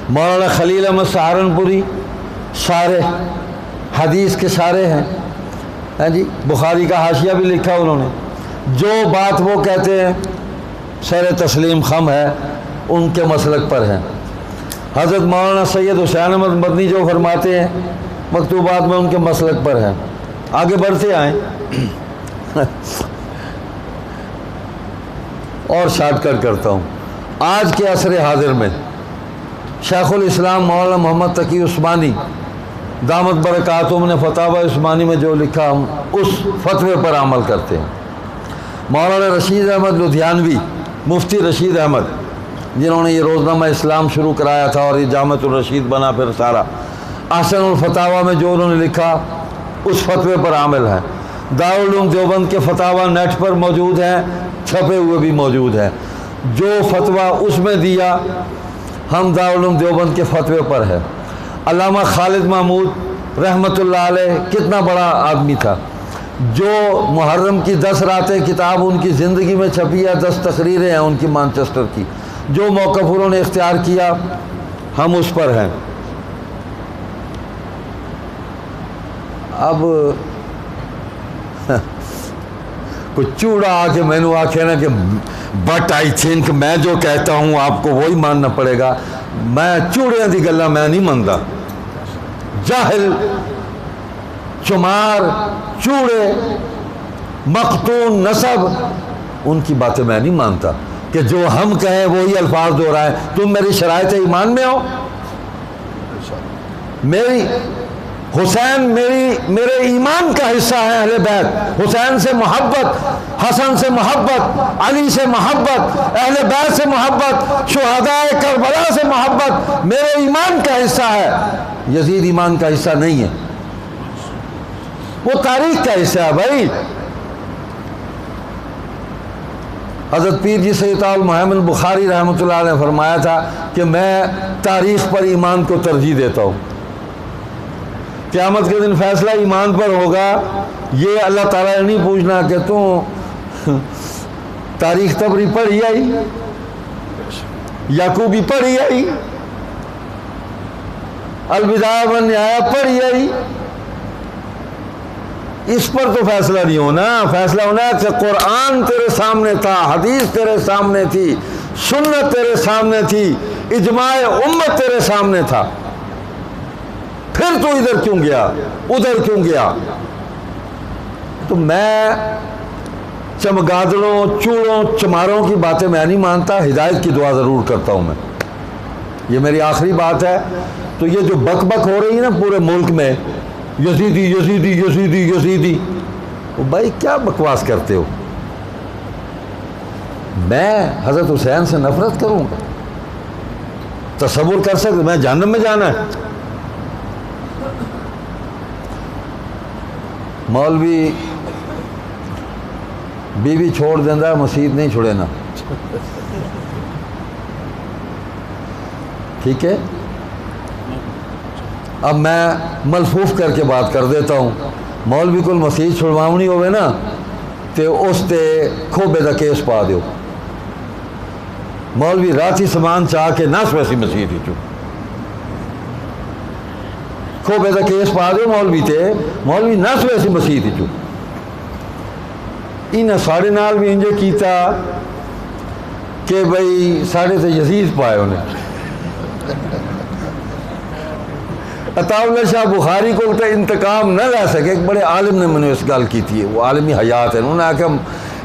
مولانا خلیل احمد سہارنپوری شارح حدیث کے شارح ہیں، ہاں جی، بخاری کا حاشیہ بھی لکھا انہوں نے. جو بات وہ کہتے ہیں سر تسلیم خم ہے، ان کے مسلک پر ہیں. حضرت مولانا سید حسین احمد مدنی جو فرماتے ہیں مکتوبات میں، ان کے مسلک پر ہیں. آگے بڑھتے آئیں اور شارٹ کٹ کرتا ہوں. آج کے عصر حاضر میں شیخ الاسلام مولانا محمد تقی عثمانی دامت برکاتہم نے فتاوی عثمانی میں جو لکھا، ہم اس فتوے پر عمل کرتے ہیں. مولانا رشید احمد لدھیانوی، مفتی رشید احمد، جنہوں نے یہ روزنامہ اسلام شروع کرایا تھا اور یہ جامعۃ الرشید بنا پھر سارا، احسن الفتاویٰ میں جو انہوں نے لکھا اس فتوے پر عامل ہیں. دارالعلوم دیوبند کے فتاویٰ نیٹ پر موجود ہیں، چھپے ہوئے بھی موجود ہیں. جو فتویٰ اس میں دیا، ہم دارالعلوم دیوبند کے فتوے پر ہے. علامہ خالد محمود رحمۃ اللہ علیہ کتنا بڑا آدمی تھا. جو محرم کی 10 راتیں کتاب ان کی زندگی میں چھپی ہے، 10 تقریریں ہیں ان کی مانچسٹر کی. جو موقف انہوں نے اختیار کیا، ہم اس پر ہیں. اب کوئی چوڑا آ کے میں نے آخیا نا کہ بٹ آئی تھنک میں جو کہتا ہوں آپ کو وہی ماننا پڑے گا. میں چوڑیاں دی گلا میں نہیں مانتا. جاہل، چمار، چوڑے، مختون نسب، ان کی باتیں میں نہیں مانتا. کہ جو ہم کہیں وہی الفاظ دہرائیں. تم میری شرائط ایمان میں ہو. میری حسین میرے ایمان کا حصہ ہے. اہل بیت، حسین سے محبت، حسن سے محبت، علی سے محبت، اہل بیت سے محبت، شہداء کربلا سے محبت میرے ایمان کا حصہ ہے. یزید ایمان کا حصہ نہیں ہے، وہ تاریخ کا حصہ ہے بھائی. حضرت پیر جی سید المحمد بخاری رحمۃ اللہ علیہ نے فرمایا تھا کہ میں تاریخ پر ایمان کو ترجیح دیتا ہوں. قیامت کے دن فیصلہ ایمان پر ہوگا. یہ اللہ تعالیٰ نے نہیں پوچھنا کہ تم تاریخ تبری پڑھی آئی، یعقوبی پڑھی آئی، البدایہ والنہایہ پڑھی آئی. اس پر تو فیصلہ نہیں ہونا. فیصلہ ہونا ہے کہ قرآن تیرے سامنے تھا، حدیث تیرے سامنے تھی، سنت تیرے سامنے تھی، اجماع امت تیرے سامنے تھا. پھر تو ادھر کیوں گیا، ادھر کیوں گیا؟ تو میں چمگادڑوں، چوڑوں، چماروں کی باتیں میں نہیں مانتا. ہدایت کی دعا ضرور کرتا ہوں میں. یہ میری آخری بات ہے. تو یہ جو بک بک ہو رہی ہے نا پورے ملک میں، یزیدی یزیدی یزیدی یزیدی، بھائی کیا بکواس کرتے ہو؟ میں حضرت حسین سے نفرت کروں گا؟ تصور کر سکتے میں جہنم میں جانا ہے؟ مولوی بیوی چھوڑ دینا، مسجد نہیں چھوڑے نا. ٹھیک ہے، اب میں ملفوف کر کے بات کر دیتا ہوں. مولوی کو مسجد چھڑواونی ہوئے نا تو اس تے کھوبے دا کیس پا دیو. مولوی راتی سامان چاہ کے نس ویسی مسجد ہی چو کھوبے دا کیس پا دیو مولوی تے، مولوی نس ویسی مسجد ہی چو. انہیں ساڑے نال بھی انجے کیتا کہ بھئی ساڑے تے یزید پائے انہیں. عطا اللہ شاہ بخاری کو تے انتقام نہ لے سکے. ایک بڑے عالم نے میں نے اس گل کی تھی, وہ عالمی حیات ہے. انہوں نے آکھا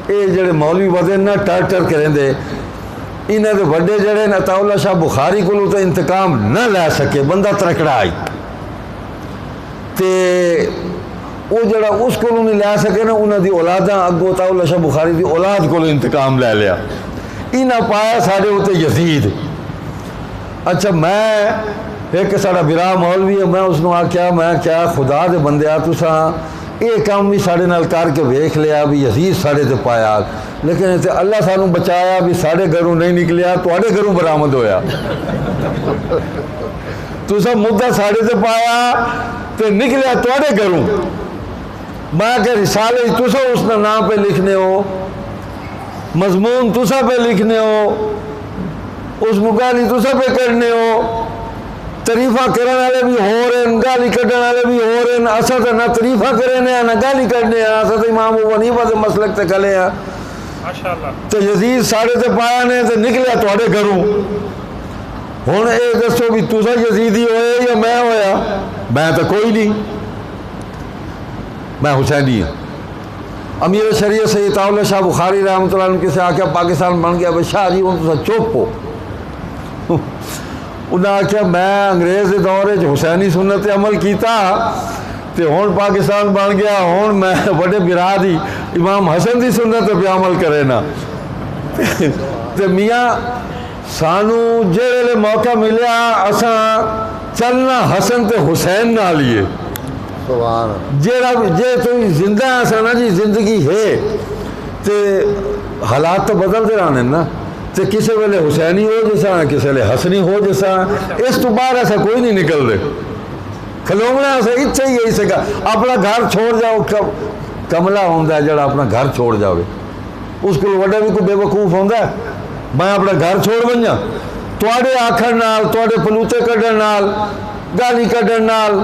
اے جڑے مولوی ودے نہ ٹر کریں دے, انہیں دے بڑے جڑے عطا اللہ شاہ بخاری کو تے انتقام نہ لے سکے. بندہ ترکڑا آئی تے وہ جڑا اس کو نہیں لے سکے نا, انہوں دی اولاداں اگو عطا اللہ شاہ بخاری دی اولاد کو انتقام لے لیا. انہیں پایا سارے ہوتے یزید. اچھا میں ایک ساڑا برا مولوی ہے, میں اس نے آکھیا میں کیا خدا دے بندے آ تساں یہ کام بھی ساڑے نال کر کے ویکھ لیا بھی یزید ساڑے تے پایا, لیکن اللہ سانو بچایا بھی ساڑے گھروں نہیں نکلیا, تواڈے گھروں برآمد ہویا. تساں مدعا ساڑے تے پایا تے نکلیا تواڈے گھروں. میں کہ رسالے تساں اس کا نام پہ لکھنے ہو, مضمون تساں پہ لکھنے ہو, اس کو گالی تساں پہ کرنے ہو, تریفہ کرنے والے بھی ہو رہے ہیں, گالی کڈن والے بھی ہو رہے ہیں. اساں تے نہ تریفہ کرنے ہیں نہ گالی کڈنے ہیں. اساں تے امام ابو حنیفہ دے مسلک تے کھلے ہیں. ماشاءاللہ. تے یزید ساڑے تے پایا نے تے نکلیا تواڈے گھروں. ہن اے دسو بھی تساں یزیدی ہوئے یا میں ہویا؟ میں تے کوئی نہیں, میں حسینی ہوں. امیر شریعت سید عطا اللہ شاہ بخاری رحمۃ اللہ علیہ کسے آکھیا پاکستان بن گیا بھائی شاہ جی ہوں تساں چپ ہو. انہیں آکھیا میں انگریز دے دور حسینی سنت عمل کیتا تے ہون پاکستان بن گیا, ہون میں بڑے برا دی امام حسن دی سنت پہ عمل کرے نا. تے میاں سانو جڑے موقع ملیا اساں چلنا حسن تے حسین نہ لیے. جیڑا جے تو زندہ ہے نا جی, زندگی ہے تے حالات تو بدلتے رہنے نا. تے کسی ویلے حسینی ہو جیسا, کسی ویلے حسنی ہو جیسا, اس تو باہر ایسا کوئی نہیں نکل دے. کھلونا ایسا اچھا ہی ہے اسے کا اپنا گھر چھوڑ جاؤ. کملا ہوتا ہے جڑا اپنا گھر چھوڑ جاوے, اس کو وڈا بھی کوئی بے وقوف ہوتا ہے. میں اپنا گھر چھوڑ بنجا تواڈے آکھن نال, تواڈے پلوتے کڈن نال, گالی کڈن نال,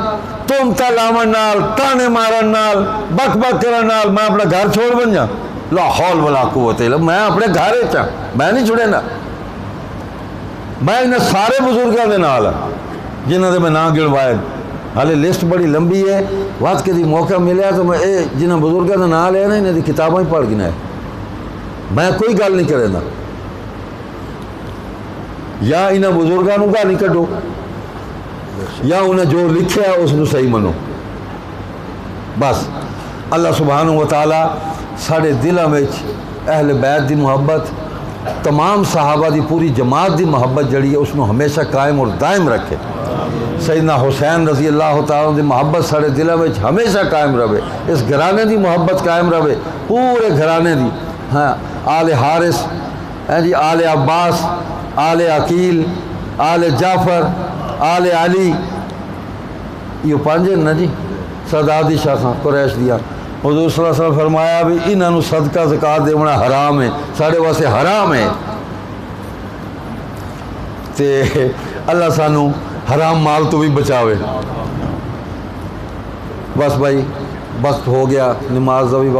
تہمتاں لاون نال, تانے مارن نال, بک بک کرن نال میں اپنا گھر چھوڑ بنجا؟ لا حول ولا قوت الا باللہ. میں اپنے گھر چاہ میں نہیں چھڑے نا. میں انہیں سارے بزرگوں کے نال جنہوں نے میں نام گنوائے, حالے لسٹ بڑی لمبی ہے. وقت کے دی موقع ملیا تو میں جنہیں بزرگوں کے نام لیا نا انہیں دی کتابیں پڑھ گنا ہے. میں کوئی گل نہیں کرے نا, یا انہیں بزرگوں گل نہیں کڈو یا انہیں جو لکھیا اس کو صحیح منو. بس اللہ سبحانہ و تعالی ساڑے دلوں میں اہل بیت دی محبت, تمام صحابہ دی پوری جماعت دی محبت جڑی ہے اس کو ہمیشہ قائم اور دائم رکھے. سیدنا حسین رضی اللہ تعالیٰ دی محبت ساڑے دلوں میں ہمیشہ قائم رہے. اس گھرانے دی محبت قائم رہے, پورے گھرانے دی. ہاں آل حارث, جی آل عباس, آل عقیل, آل جعفر, آل علی, یہ پانچ نا جی سادات دی شاخاں قریش دیا. حضور صلی اللہ علیہ وسلم فرمایا بھی انہوں صدقہ زکات دینا حرام ہے, ساڑے واسطے حرام ہے. تے اللہ سانو حرام مال تو بھی بچاوے. بس بھائی وقت ہو گیا, نماز کا بھی وقت